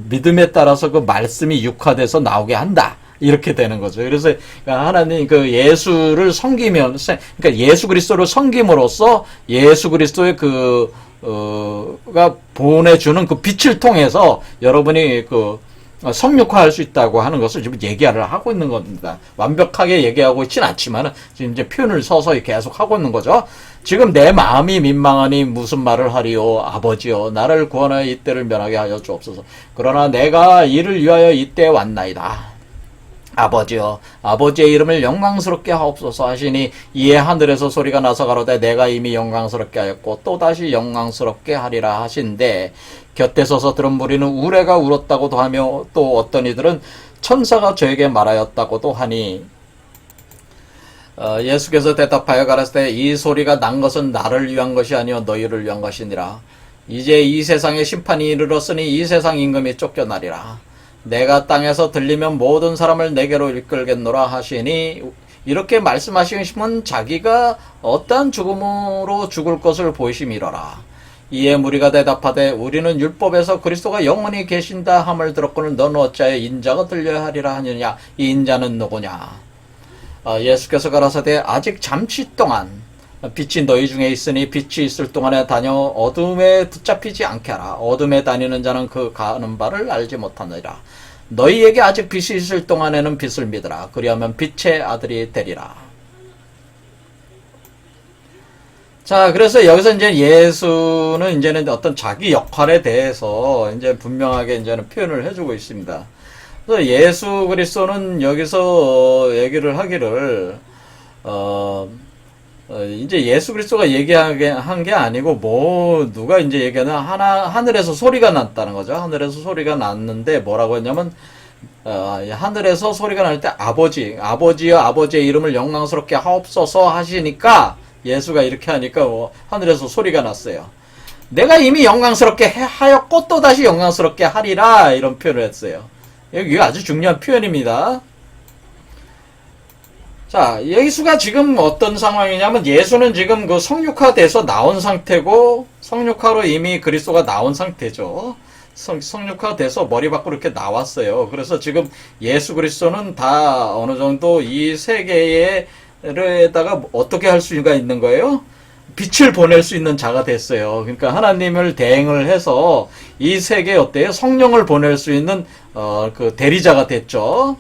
믿음에 따라서 그 말씀이 육화돼서 나오게 한다. 이렇게 되는 거죠. 그래서 하나님 그 예수를 섬기면, 그러니까 예수 그리스도를 섬김으로써 예수 그리스도의 가 보내주는 그 빛을 통해서 여러분이 그 성육화할 수 있다고 하는 것을 지금 얘기를 하고 있는 겁니다. 완벽하게 얘기하고 있진 않지만 지금 이제 표현을 서서히 계속 하고 있는 거죠. 지금 내 마음이 민망하니 무슨 말을 하리요. 아버지여 나를 구원하여 이때를 면하게 하여 주옵소서. 그러나 내가 이를 위하여 이때에 왔나이다. 아버지여 아버지의 이름을 영광스럽게 하옵소서 하시니 이에 하늘에서 소리가 나서 가로되 내가 이미 영광스럽게 하였고 또다시 영광스럽게 하리라 하신대 곁에 서서 들은 무리는 우레가 울었다고도 하며 또 어떤 이들은 천사가 저에게 말하였다고도 하니 예수께서 대답하여 가라사대 이 소리가 난 것은 나를 위한 것이 아니요 너희를 위한 것이니라. 이제 이 세상에 심판이 이르렀으니 이 세상 임금이 쫓겨나리라. 내가 땅에서 들리면 모든 사람을 내게로 이끌겠노라 하시니 이렇게 말씀하시면 자기가 어떠한 죽음으로 죽을 것을 보이심이로라. 이에 무리가 대답하되 우리는 율법에서 그리스도가 영원히 계신다 함을 들었거늘 너는 어찌하여 인자가 들려야 하리라 하느냐. 이 인자는 누구냐. 예수께서 가라사대 아직 잠시 동안 빛이 너희 중에 있으니 빛이 있을 동안에 다녀 어둠에 붙잡히지 않게 하라. 어둠에 다니는 자는 그 가는 바를 알지 못하느니라. 너희에게 아직 빛이 있을 동안에는 빛을 믿으라. 그리하면 빛의 아들이 되리라. 자, 그래서 여기서 이제 예수는 이제는 어떤 자기 역할에 대해서 이제 분명하게 이제는 표현을 해주고 있습니다. 그래서 예수 그리스도는 여기서 얘기를 하기를 이제 예수 그리스도가 얘기한 게 아니고 누가 이제 얘기하나 하늘에서 소리가 났다는 거죠. 하늘에서 소리가 났는데 뭐라고 했냐면 하늘에서 소리가 날 때 아버지여 아버지의 이름을 영광스럽게 하옵소서 하시니까 예수가 이렇게 하니까 하늘에서 소리가 났어요. 내가 이미 영광스럽게 하였고 또다시 영광스럽게 하리라 이런 표현을 했어요. 이게 아주 중요한 표현입니다. 자, 예수가 지금 어떤 상황이냐면 예수는 지금 그 성육화돼서 나온 상태고 성육화로 이미 그리스도가 나온 상태죠. 성육화돼서 머리 밖으로 이렇게 나왔어요. 그래서 지금 예수 그리스도는 다 어느 정도 이 세계에다가 어떻게 할 수가 있는 거예요? 빛을 보낼 수 있는 자가 됐어요. 그러니까 하나님을 대행을 해서 이 세계에 어때요? 성령을 보낼 수 있는 그 대리자가 됐죠.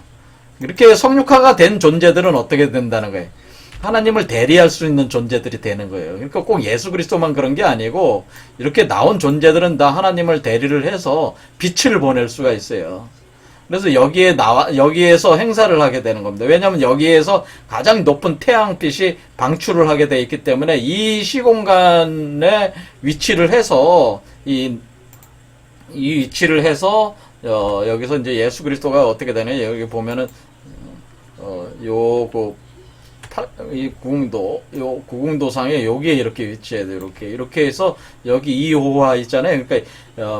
이렇게 성육화가 된 존재들은 어떻게 된다는 거예요? 하나님을 대리할 수 있는 존재들이 되는 거예요. 그러니까 꼭 예수 그리스도만 그런 게 아니고 이렇게 나온 존재들은 다 하나님을 대리를 해서 빛을 보낼 수가 있어요. 그래서 여기에서 행사를 하게 되는 겁니다. 왜냐하면 여기에서 가장 높은 태양빛이 방출을 하게 되어 있기 때문에 이 시공간에 위치를 해서 이 위치를 해서 여기서 이제 예수 그리스도가 어떻게 되냐 여기 보면은 이 구궁도상에 여기에 이렇게 위치해야 돼요. 이렇게 해서 여기 이호화 있잖아요. 그러니까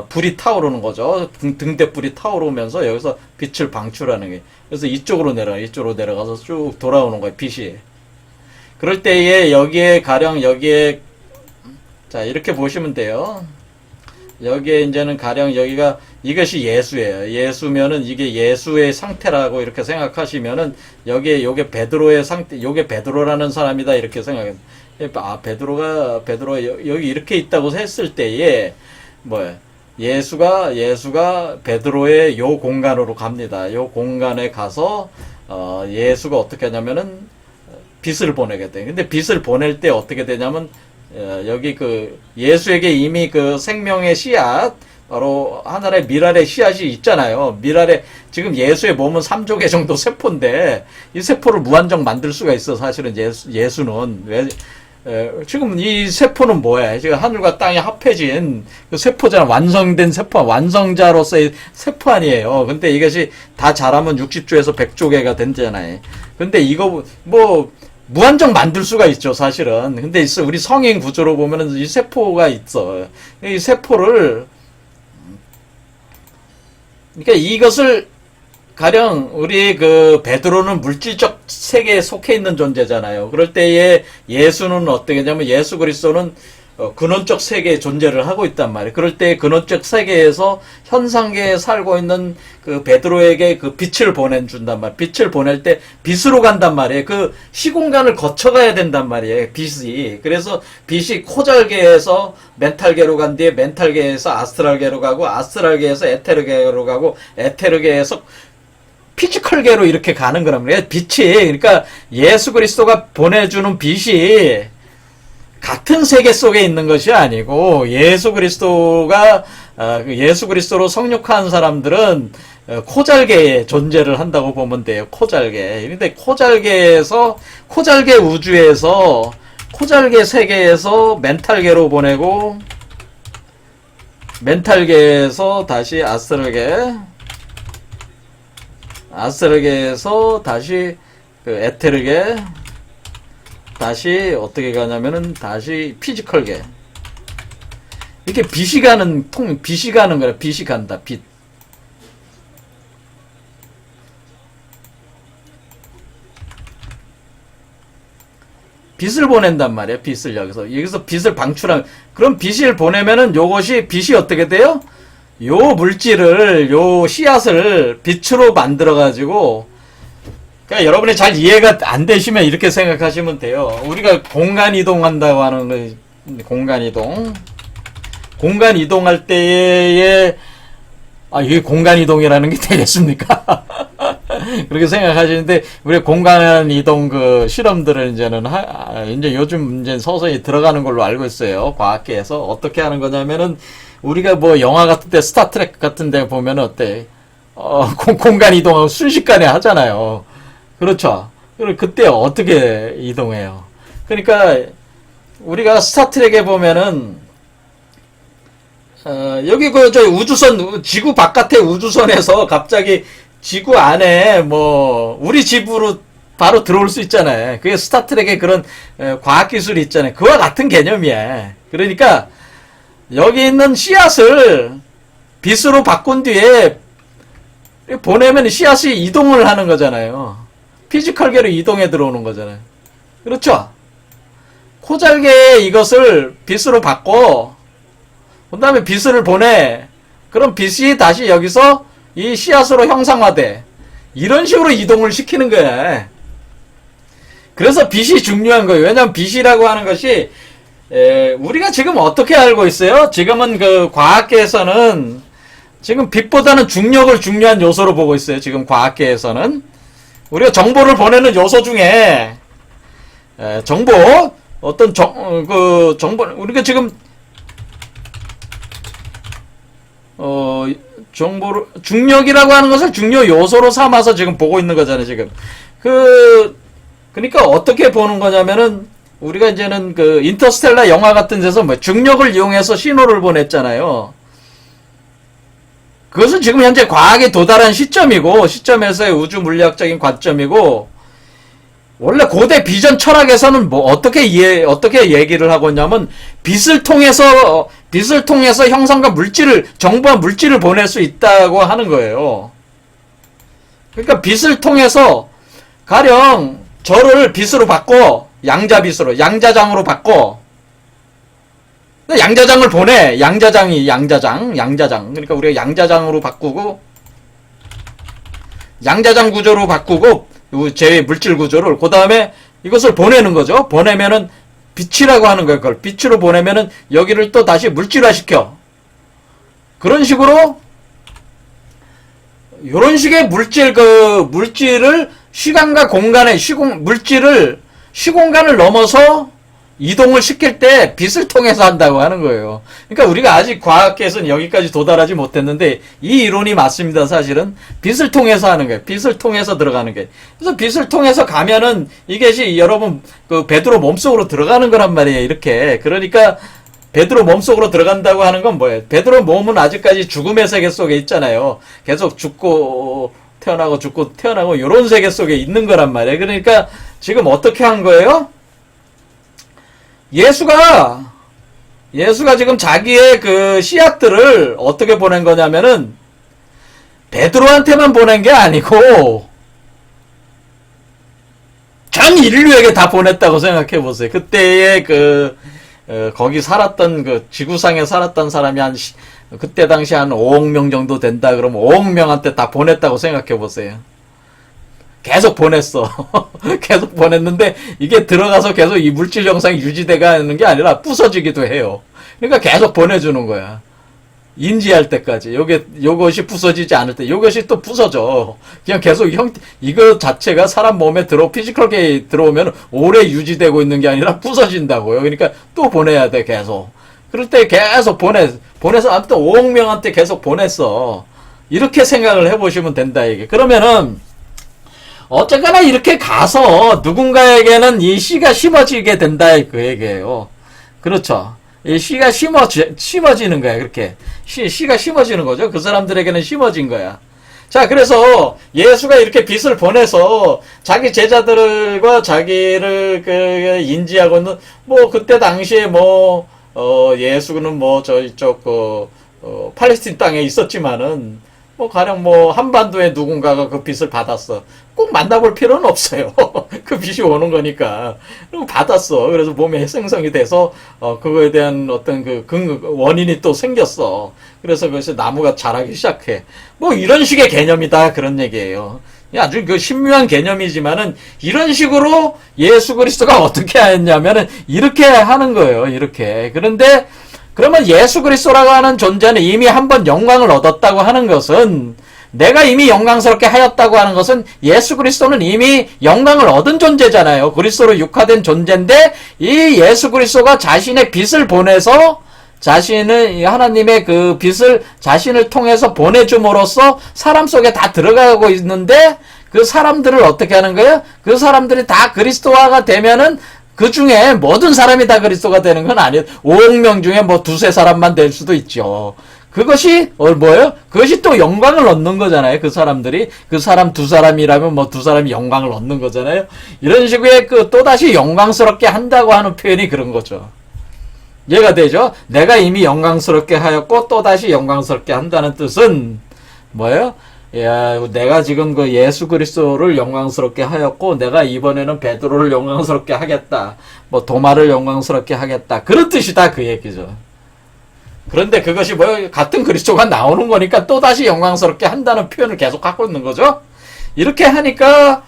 불이 타오르는 거죠. 등대불이 타오르면서 여기서 빛을 방출하는 게. 그래서 이쪽으로 내려가서 쭉 돌아오는 거예요. 빛이. 그럴 때에 여기에 자 이렇게 보시면 돼요. 여기에 이제는 가령 이것이 예수예요. 예수면은 이게 예수의 상태라고 이렇게 생각하시면은 요게 베드로의 상태, 요게 베드로라는 사람이다 이렇게 생각해요. 베드로가 여기 이렇게 있다고 했을 때에 예수가 베드로의 요 공간으로 갑니다. 요 공간에 가서 예수가 어떻게 하냐면은 빛을 보내게 돼요. 근데 빛을 보낼 때 어떻게 되냐면 여기 예수에게 이미 그 생명의 씨앗, 바로 하늘의 밀알의 씨앗이 있잖아요. 지금 예수의 몸은 3조개 정도 세포인데, 이 세포를 무한정 만들 수가 있어, 사실은 예수는. 지금 이 세포는 뭐야? 지금 하늘과 땅이 합해진 그 세포잖아. 완성된 세포, 완성자로서의 세포 아니에요. 근데 이것이 다 자라면 60조에서 100조개가 된잖아요. 근데 이거, 무한정 만들 수가 있죠, 사실은. 근데 있어, 우리 성인 구조로 보면은 이 세포가 있어. 이 세포를, 그러니까 이것을 가령 우리 그 베드로는 물질적 세계에 속해 있는 존재잖아요. 그럴 때에 예수는 어떻게 하냐면 예수 그리스도는 근원적 세계의 존재를 하고 있단 말이에요. 그럴 때 근원적 세계에서 현상계에 살고 있는 그 베드로에게 그 빛을 보내준단 말이에요. 빛을 보낼 때 빛으로 간단 말이에요. 그 시공간을 거쳐가야 된단 말이에요. 빛이. 그래서 빛이 코잘계에서 멘탈계로 간 뒤에 멘탈계에서 아스트랄계로 가고 아스트랄계에서 에테르계로 가고 에테르계에서 피지컬계로 이렇게 가는 거란 말이에요. 빛이. 그러니까 예수 그리스도가 보내주는 빛이 같은 세계 속에 있는 것이 아니고 예수 그리스도가 예수 그리스도로 성육한 사람들은 코잘계의 존재를 한다고 보면 돼요. 코잘계. 그런데 코잘계에서 코잘계 우주에서 코잘계 세계에서 멘탈계로 보내고 멘탈계에서 다시 아스트랄계에서 다시 그 에테르계 다시 어떻게 가냐면은 다시 피지컬계. 이렇게 빛이 가는 빛이 가는 거야. 빛이 간다. 빛. 빛을 보낸단 말이야. 빛을 여기서 빛을 방출한. 그럼 빛을 보내면은 요것이 빛이 어떻게 돼요? 요 물질을 요 씨앗을 빛으로 만들어 가지고. 그러니까 여러분이 잘 이해가 안 되시면 이렇게 생각하시면 돼요. 우리가 공간 이동한다고 하는 거, 공간 이동. 공간 이동할 때에, 이게 공간 이동이라는 게 되겠습니까? 그렇게 생각하시는데, 우리 공간 이동 그 실험들을 이제 요즘 이제 서서히 들어가는 걸로 알고 있어요. 과학계에서. 어떻게 하는 거냐면은, 우리가 뭐 영화 같은 데, 스타트랙 같은 데 보면 어때? 공간 이동하고 순식간에 하잖아요. 그렇죠. 그때 어떻게 이동해요? 그러니까 우리가 스타트랙에 보면은 여기 저 우주선 지구 바깥의 우주선에서 갑자기 지구 안에 뭐 우리 집으로 바로 들어올 수 있잖아요. 그게 스타트랙의 그런 과학 기술이 있잖아요. 그와 같은 개념이야. 그러니까 여기 있는 씨앗을 빛으로 바꾼 뒤에 보내면 씨앗이 이동을 하는 거잖아요. 피지컬계로 이동해 들어오는 거잖아요. 그렇죠? 코잘계에 이것을 빛으로 바꿔. 그 다음에 빛을 보내. 그럼 빛이 다시 여기서 이 씨앗으로 형상화돼. 이런 식으로 이동을 시키는 거야. 그래서 빛이 중요한 거예요. 왜냐하면 빛이라고 하는 것이 우리가 지금 어떻게 알고 있어요? 지금은 그 과학계에서는 지금 빛보다는 중력을 중요한 요소로 보고 있어요. 지금 과학계에서는. 우리가 정보를 보내는 요소 중에 정보 어떤 정보 우리가 지금 정보를 중력이라고 하는 것을 중요 요소로 삼아서 지금 보고 있는 거잖아요. 지금 그러니까 어떻게 보는 거냐면은 우리가 이제는 그 인터스텔라 영화 같은 데서 뭐 중력을 이용해서 신호를 보냈잖아요. 그것은 지금 현재 과학에 도달한 시점에서의 우주 물리학적인 관점이고, 원래 고대 비전 철학에서는 뭐 어떻게 얘기를 하고 있냐면, 빛을 통해서 형상과 정보와 물질을 보낼 수 있다고 하는 거예요. 그러니까 빛을 통해서, 가령, 저를 빛으로 바꿔, 양자장으로 바꿔, 양자장을 보내. 양자장. 그러니까 우리가 양자장으로 바꾸고, 양자장 구조로 바꾸고, 제 물질 구조를, 그 다음에 이것을 보내는 거죠. 보내면은, 빛이라고 하는 거예요. 그걸 빛으로 보내면은, 여기를 또 다시 물질화 시켜. 그런 식으로, 요런 식의 물질을 시간과 공간의 시공간을 넘어서, 이동을 시킬 때 빛을 통해서 한다고 하는 거예요. 그러니까 우리가 아직 과학계에서는 여기까지 도달하지 못했는데 이 이론이 맞습니다. 사실은 빛을 통해서 하는 거예요. 빛을 통해서 들어가는 게. 그래서 빛을 통해서 가면은 이것이 여러분 그 베드로 몸속으로 들어가는 거란 말이에요. 이렇게. 그러니까 베드로 몸속으로 들어간다고 하는 건 뭐예요? 베드로 몸은 아직까지 죽음의 세계 속에 있잖아요. 계속 죽고 태어나고 죽고 태어나고 요런 세계 속에 있는 거란 말이에요. 그러니까 지금 어떻게 한 거예요? 예수가 지금 자기의 그 씨앗들을 어떻게 보낸 거냐면은 베드로한테만 보낸 게 아니고 전 인류에게 다 보냈다고 생각해 보세요. 그때의 거기 살았던 그 지구상에 살았던 사람이 그때 당시 한 5억 명 정도 된다 그러면 5억 명한테 다 보냈다고 생각해 보세요. 계속 보냈어. 계속 보냈는데 이게 들어가서 계속 이 물질 영상이 유지돼가는 게 아니라 부서지기도 해요. 그러니까 계속 보내주는 거야. 인지할 때까지. 요것이 부서지지 않을 때, 요것이 또 부서져. 그냥 계속 이거 자체가 사람 몸에 피지컬하게 들어오면 오래 유지되고 있는 게 아니라 부서진다고요. 그러니까 또 보내야 돼, 계속. 그럴 때 계속 보내서 아무튼 5억 명한테 계속 보냈어. 이렇게 생각을 해보시면 된다, 이게. 그러면은, 어쨌거나 이렇게 가서 누군가에게는 이 씨가 심어지게 된다, 그 얘기예요. 그렇죠. 이 씨가 심어지는 거야, 그렇게. 씨가 심어지는 거죠. 그 사람들에게는 심어진 거야. 자, 그래서 예수가 이렇게 빛을 보내서 자기 제자들과 자기를 인지하고 있는, 그때 당시에 예수는 팔레스틴 땅에 있었지만은, 가령 한반도에 누군가가 그 빛을 받았어. 꼭 만나볼 필요는 없어요. 그 빛이 오는 거니까. 그리고 받았어. 그래서 몸에 생성이 돼서, 그거에 대한 어떤 원인이 또 생겼어. 그래서 그것이 나무가 자라기 시작해. 이런 식의 개념이다. 그런 얘기예요. 아주 신묘한 개념이지만은, 이런 식으로 예수 그리스도가 어떻게 했냐면은, 이렇게 하는 거예요. 이렇게. 그런데, 그러면 예수 그리스도라고 하는 존재는 이미 한번 영광을 얻었다고 하는 것은 내가 이미 영광스럽게 하였다고 하는 것은 예수 그리스도는 이미 영광을 얻은 존재잖아요. 그리스도로 육화된 존재인데 이 예수 그리스도가 자신의 빛을 보내서 하나님의 그 빛을 자신을 통해서 보내줌으로써 사람 속에 다 들어가고 있는데 그 사람들을 어떻게 하는 거예요? 그 사람들이 다 그리스도화가 되면은 그 중에 모든 사람이 다 그리스도가 되는 건 아니에요. 5억 명 중에 두세 사람만 될 수도 있죠. 그것이 뭐예요? 그것이 또 영광을 얻는 거잖아요. 그 사람들이 그 사람 두 사람이라면 두 사람이 영광을 얻는 거잖아요. 이런 식의 또다시 영광스럽게 한다고 하는 표현이 그런 거죠. 이해가 되죠? 내가 이미 영광스럽게 하였고 또다시 영광스럽게 한다는 뜻은 뭐예요? 내가 지금 예수 그리스도를 영광스럽게 하였고 내가 이번에는 베드로를 영광스럽게 하겠다. 도마를 영광스럽게 하겠다. 그런 뜻이다 그 얘기죠. 그런데 그것이 같은 그리스도가 나오는 거니까 또다시 영광스럽게 한다는 표현을 계속 갖고 있는 거죠. 이렇게 하니까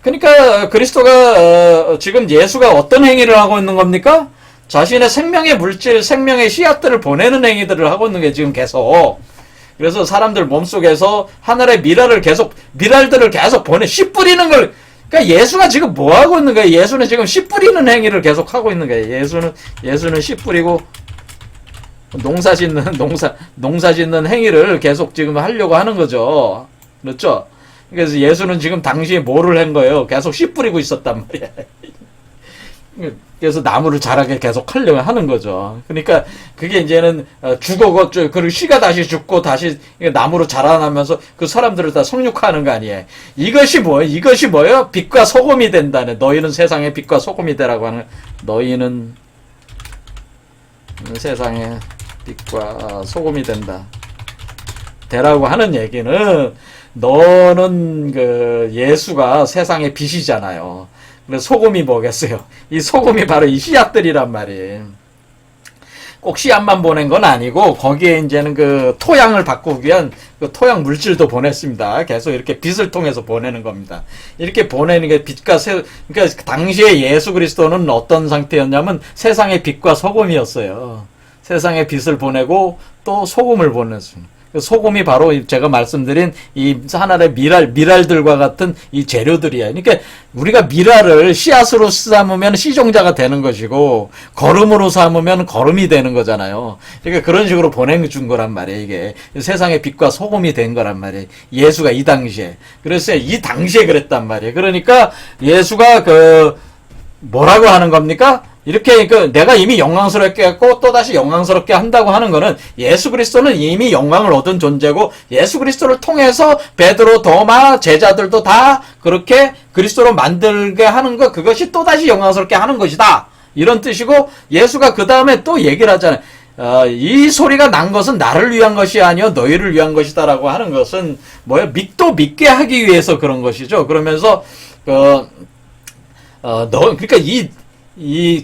그러니까 그리스도가 지금 예수가 어떤 행위를 하고 있는 겁니까? 자신의 생명의 물질, 생명의 씨앗들을 보내는 행위들을 하고 있는 게 지금 계속. 그래서 사람들 몸속에서 하늘의 미랄들을 계속 씨 뿌리는 걸, 그러니까 예수가 지금 뭐 하고 있는 거예요? 예수는 지금 씨 뿌리는 행위를 계속 하고 있는 거예요. 예수는 씨 뿌리고, 농사 짓는 행위를 계속 지금 하려고 하는 거죠. 그렇죠? 그래서 예수는 지금 당시에 뭐를 한 거예요? 계속 씨 뿌리고 있었단 말이야. 그래서 나무를 자라게 계속 하려고 하는 거죠. 그러니까 그게 이제는 그리고 씨가 다시 죽고 다시 나무로 자라나면서 그 사람들을 다 성육화하는 거 아니에요. 이것이 뭐예요? 빛과 소금이 된다네. 너희는 세상의 빛과 소금이 되라고 하는. 너희는 세상의 빛과 소금이 된다. 되라고 하는 얘기는 너는 예수가 세상의 빛이잖아요. 그래서 소금이 뭐겠어요? 이 소금이 바로 이 씨앗들이란 말이에요. 꼭 씨앗만 보낸 건 아니고 거기에 이제는 토양을 바꾸기 위한 토양 물질도 보냈습니다. 계속 이렇게 빛을 통해서 보내는 겁니다. 이렇게 보내는 게 그러니까 당시에 예수 그리스도는 어떤 상태였냐면 세상의 빛과 소금이었어요. 세상의 빛을 보내고 또 소금을 보냈습니다. 소금이 바로 제가 말씀드린 이 하나의 미랄들과 같은 이 재료들이에요. 그러니까 우리가 미랄을 씨앗으로 삼으면 씨종자가 되는 것이고 거름으로 삼으면 거름이 되는 거잖아요. 그러니까 그런 식으로 보내준 거란 말이에요. 이게 세상의 빛과 소금이 된 거란 말이에요. 예수가 이 당시에. 그래서 이 당시에 그랬단 말이에요. 그러니까 예수가 뭐라고 하는 겁니까? 이렇게 그 내가 이미 영광스럽게 했고 또다시 영광스럽게 한다고 하는 거는 예수 그리스도는 이미 영광을 얻은 존재고 예수 그리스도를 통해서 베드로, 도마, 제자들도 다 그렇게 그리스도로 만들게 하는 것, 그것이 또다시 영광스럽게 하는 것이다. 이런 뜻이고, 예수가 그 다음에 또 얘기를 하잖아요. 이 소리가 난 것은 나를 위한 것이 아니요 너희를 위한 것이다라고 하는 것은 뭐예요? 믿도 믿게 하기 위해서 그런 것이죠. 그러면서 그러니까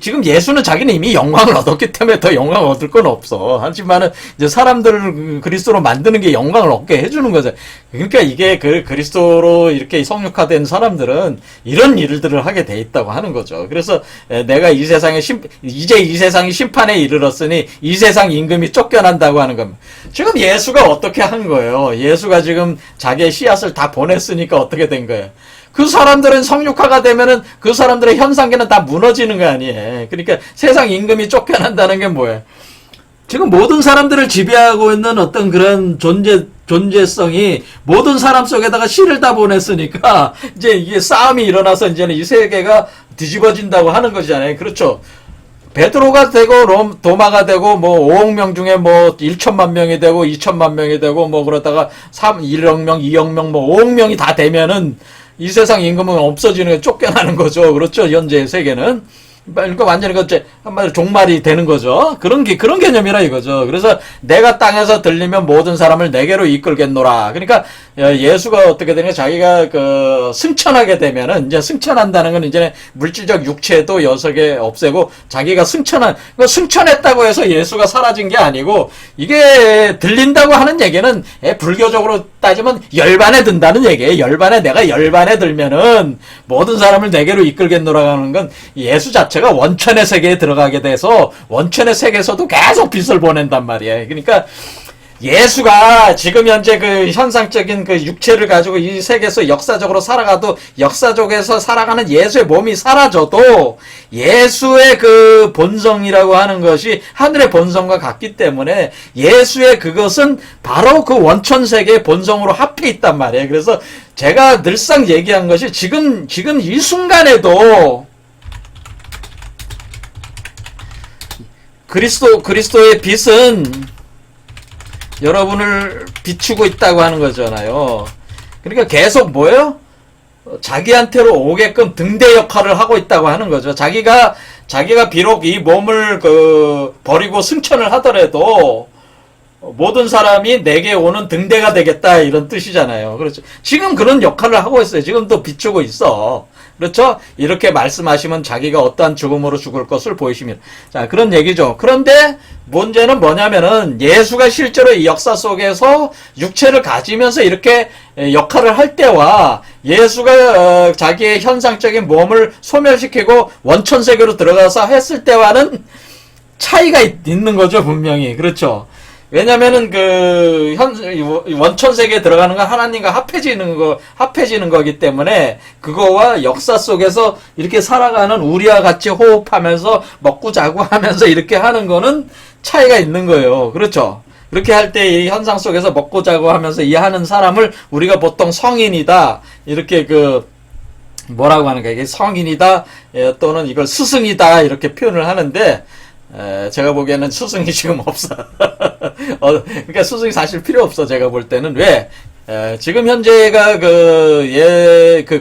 지금 예수는 자기는 이미 영광을 얻었기 때문에 더 영광을 얻을 건 없어. 하지만은, 이제 사람들을 그리스도로 만드는 게 영광을 얻게 해주는 거죠. 그러니까 이게 그리스도로 이렇게 성육화된 사람들은 이런 일들을 하게 돼 있다고 하는 거죠. 그래서 내가 이제 이 세상이 심판에 이르렀으니 이 세상 임금이 쫓겨난다고 하는 겁니다. 지금 예수가 어떻게 한 거예요? 예수가 지금 자기의 씨앗을 다 보냈으니까 어떻게 된 거예요? 그 사람들은 성육화가 되면은 그 사람들의 현상계는 다 무너지는 거 아니에요. 그러니까 세상 임금이 쫓겨난다는 게 뭐예요? 지금 모든 사람들을 지배하고 있는 어떤 그런 존재성이 모든 사람 속에다가 씨를 다 보냈으니까 이제 이게 싸움이 일어나서 이제는 이 세계가 뒤집어진다고 하는 것이잖아요. 그렇죠. 베드로가 되고 도마가 되고 뭐 5억 명 중에 뭐 1천만 명이 되고 2천만 명이 되고 뭐 그러다가 1억 명, 2억 명, 뭐 5억 명이 다 되면은 이 세상 임금은 없어지는 게 쫓겨나는 거죠. 그렇죠. 현재의 세계는. 그러니까 완전히 한마디로 종말이 되는 거죠. 그런 개념이라 이거죠. 그래서 내가 땅에서 들리면 모든 사람을 내게로 이끌겠노라. 그러니까 예수가 어떻게 되냐, 자기가 승천하게 되면은, 이제 승천한다는 건 이제 물질적 육체도 여석에 없애고 자기가 승천했다고 해서 예수가 사라진 게 아니고, 이게 들린다고 하는 얘기는 불교적으로 따지면 열반에 든다는 얘기예요. 내가 열반에 들면은 모든 사람을 내게로 이끌겠노라 하는 건 예수 자체가 원천의 세계에 들어가게 돼서 원천의 세계에서도 계속 빛을 보낸단 말이에요. 그러니까 예수가 지금 현재 그 현상적인 그 육체를 가지고 이 세계에서 역사적으로 살아가도, 역사적에서 살아가는 예수의 몸이 사라져도 예수의 그 본성이라고 하는 것이 하늘의 본성과 같기 때문에 예수의 그것은 바로 그 원천 세계의 본성으로 합해 있단 말이에요. 그래서 제가 늘상 얘기한 것이 지금 이 순간에도 그리스도의 빛은 여러분을 비추고 있다고 하는 거잖아요. 그러니까 계속 뭐예요? 자기한테로 오게끔 등대 역할을 하고 있다고 하는 거죠. 자기가 비록 이 몸을 버리고 승천을 하더라도 모든 사람이 내게 오는 등대가 되겠다, 이런 뜻이잖아요. 그렇죠. 지금 그런 역할을 하고 있어요. 지금도 비추고 있어. 그렇죠? 이렇게 말씀하시면 자기가 어떠한 죽음으로 죽을 것을 보이시면. 자, 그런 얘기죠. 그런데 문제는 뭐냐면은 예수가 실제로 이 역사 속에서 육체를 가지면서 이렇게 역할을 할 때와 예수가 자기의 현상적인 몸을 소멸시키고 원천세계로 들어가서 했을 때와는 차이가 있는 거죠, 분명히. 그렇죠? 왜냐면은 원천 세계에 들어가는 건 하나님과 합해지는 거기 때문에 그거와 역사 속에서 이렇게 살아가는 우리와 같이 호흡하면서 먹고 자고 하면서 이렇게 하는 거는 차이가 있는 거예요. 그렇죠? 그렇게 할 때 이 현상 속에서 먹고 자고 하면서 이 하는 사람을 우리가 보통 성인이다, 이렇게 뭐라고 하는가, 이게 성인이다, 또는 이걸 스승이다, 이렇게 표현을 하는데, 제가 보기에는 스승이 지금 없어. 그러니까 스승이 사실 필요 없어, 제가 볼 때는. 왜? 지금 현재가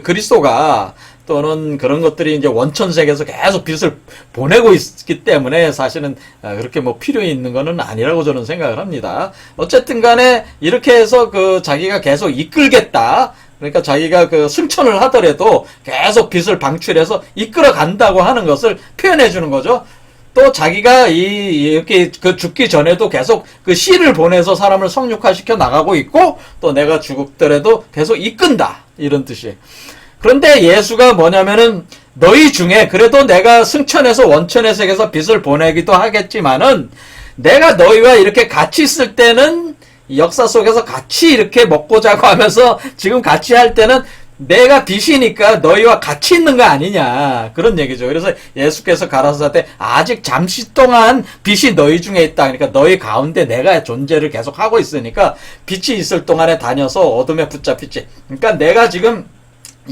그리스도가 또는 그런 것들이 이제 원천 세계에서 계속 빛을 보내고 있기 때문에 사실은 그렇게 뭐 필요 있는 거는 아니라고 저는 생각을 합니다. 어쨌든 간에 이렇게 해서 자기가 계속 이끌겠다. 그러니까 자기가 승천을 하더라도 계속 빛을 방출해서 이끌어 간다고 하는 것을 표현해 주는 거죠. 또 자기가 이렇게 죽기 전에도 계속 씨를 보내서 사람을 성육화시켜 나가고 있고, 또 내가 죽더라도 계속 이끈다, 이런 뜻이에요. 그런데 예수가 뭐냐면은 너희 중에, 그래도 내가 승천해서 원천의 세계에서 빛을 보내기도 하겠지만은 내가 너희와 이렇게 같이 있을 때는 역사 속에서 같이 이렇게 먹고 자고 하면서 지금 같이 할 때는 내가 빛이니까 너희와 같이 있는 거 아니냐, 그런 얘기죠. 그래서 예수께서 가라사대 아직 잠시 동안 빛이 너희 중에 있다. 그러니까 너희 가운데 내가 존재를 계속 하고 있으니까 빛이 있을 동안에 다녀서 어둠에 붙잡히지. 그러니까 내가 지금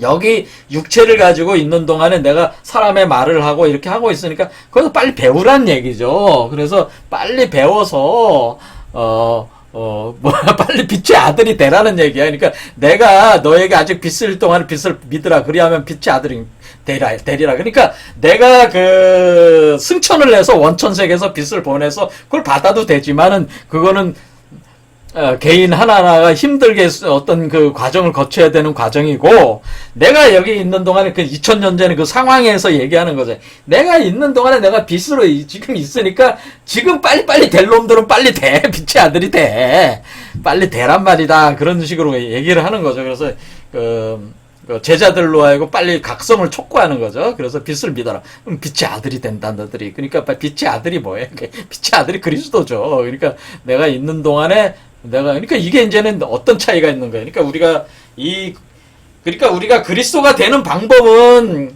여기 육체를 가지고 있는 동안에 내가 사람의 말을 하고 이렇게 하고 있으니까 그것도 빨리 배우란 얘기죠. 그래서 빨리 배워서 빨리 빛의 아들이 되라는 얘기야. 그러니까 내가 너에게 아직 빛을 동안 빛을 믿으라. 그리하면 빛의 아들이 되리라. 그러니까 내가 그 승천을 해서 원천세계에서 빛을 보내서 그걸 받아도 되지만은 그거는 개인 하나하나가 힘들게 어떤 그 과정을 거쳐야 되는 과정이고, 내가 여기 있는 동안에 그 2000년 전에 그 상황에서 얘기하는 거죠. 내가 있는 동안에 내가 빛으로 지금 있으니까 지금 빨리빨리 될 놈들은 빨리 돼. 빛의 아들이 돼. 빨리 되란 말이다. 그런 식으로 얘기를 하는 거죠. 그래서 그 제자들로 하여금 빨리 각성을 촉구하는 거죠. 그래서 빛을 믿어라. 그럼 빛의 아들이 된다, 너들이. 그러니까 빛의 아들이 뭐예요? 빛의 아들이 그리스도죠. 그러니까 내가 있는 동안에 그러니까 이게 이제는 어떤 차이가 있는 거예요? 그러니까 우리가 그리스도가 되는 방법은,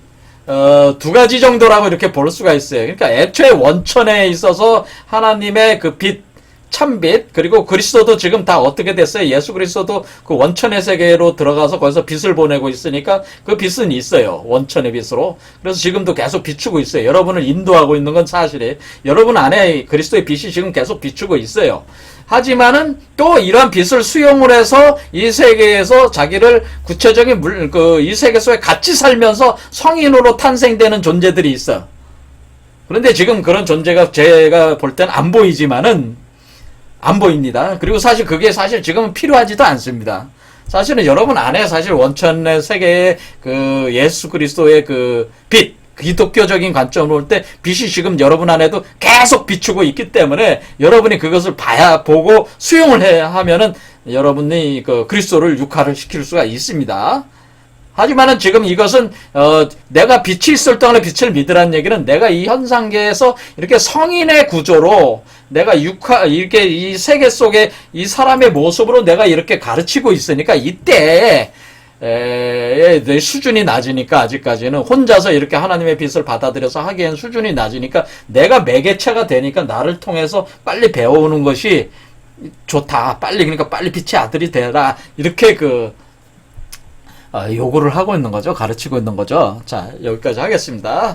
두 가지 정도라고 이렇게 볼 수가 있어요. 그러니까 애초에 원천에 있어서 하나님의 그 빛, 참빛, 그리고 그리스도도 지금 다 어떻게 됐어요? 예수 그리스도도 그 원천의 세계로 들어가서 거기서 빛을 보내고 있으니까 그 빛은 있어요. 원천의 빛으로. 그래서 지금도 계속 비추고 있어요. 여러분을 인도하고 있는 건 사실이에요. 여러분 안에 그리스도의 빛이 지금 계속 비추고 있어요. 하지만은 또 이러한 빛을 수용을 해서 이 세계에서 자기를 구체적인 이 세계 속에 같이 살면서 성인으로 탄생되는 존재들이 있어. 그런데 지금 그런 존재가 제가 볼 땐 안 보이지만은 안 보입니다. 그리고 그게 지금은 필요하지도 않습니다. 사실은 여러분 안에 사실 원천의 세계의 그 예수 그리스도의 그 빛, 기독교적인 관점으로 볼 때 빛이 지금 여러분 안에도 계속 비추고 있기 때문에 여러분이 그것을 보고 수용을 하면은 여러분이 그 그리스도를 육화를 시킬 수가 있습니다. 하지만은 지금 이것은 내가 빛이 있을 동안에 빛을 믿으라는 얘기는 내가 이 현상계에서 이렇게 성인의 구조로 내가 이렇게 이 세계 속에 이 사람의 모습으로 내가 이렇게 가르치고 있으니까 이때 내 수준이 낮으니까 아직까지는 혼자서 이렇게 하나님의 빛을 받아들여서 하기엔 수준이 낮으니까 내가 매개체가 되니까 나를 통해서 빨리 배워오는 것이 좋다. 그러니까 빨리 빛의 아들이 되라. 이렇게 요구를 하고 있는 거죠. 가르치고 있는 거죠. 자, 여기까지 하겠습니다.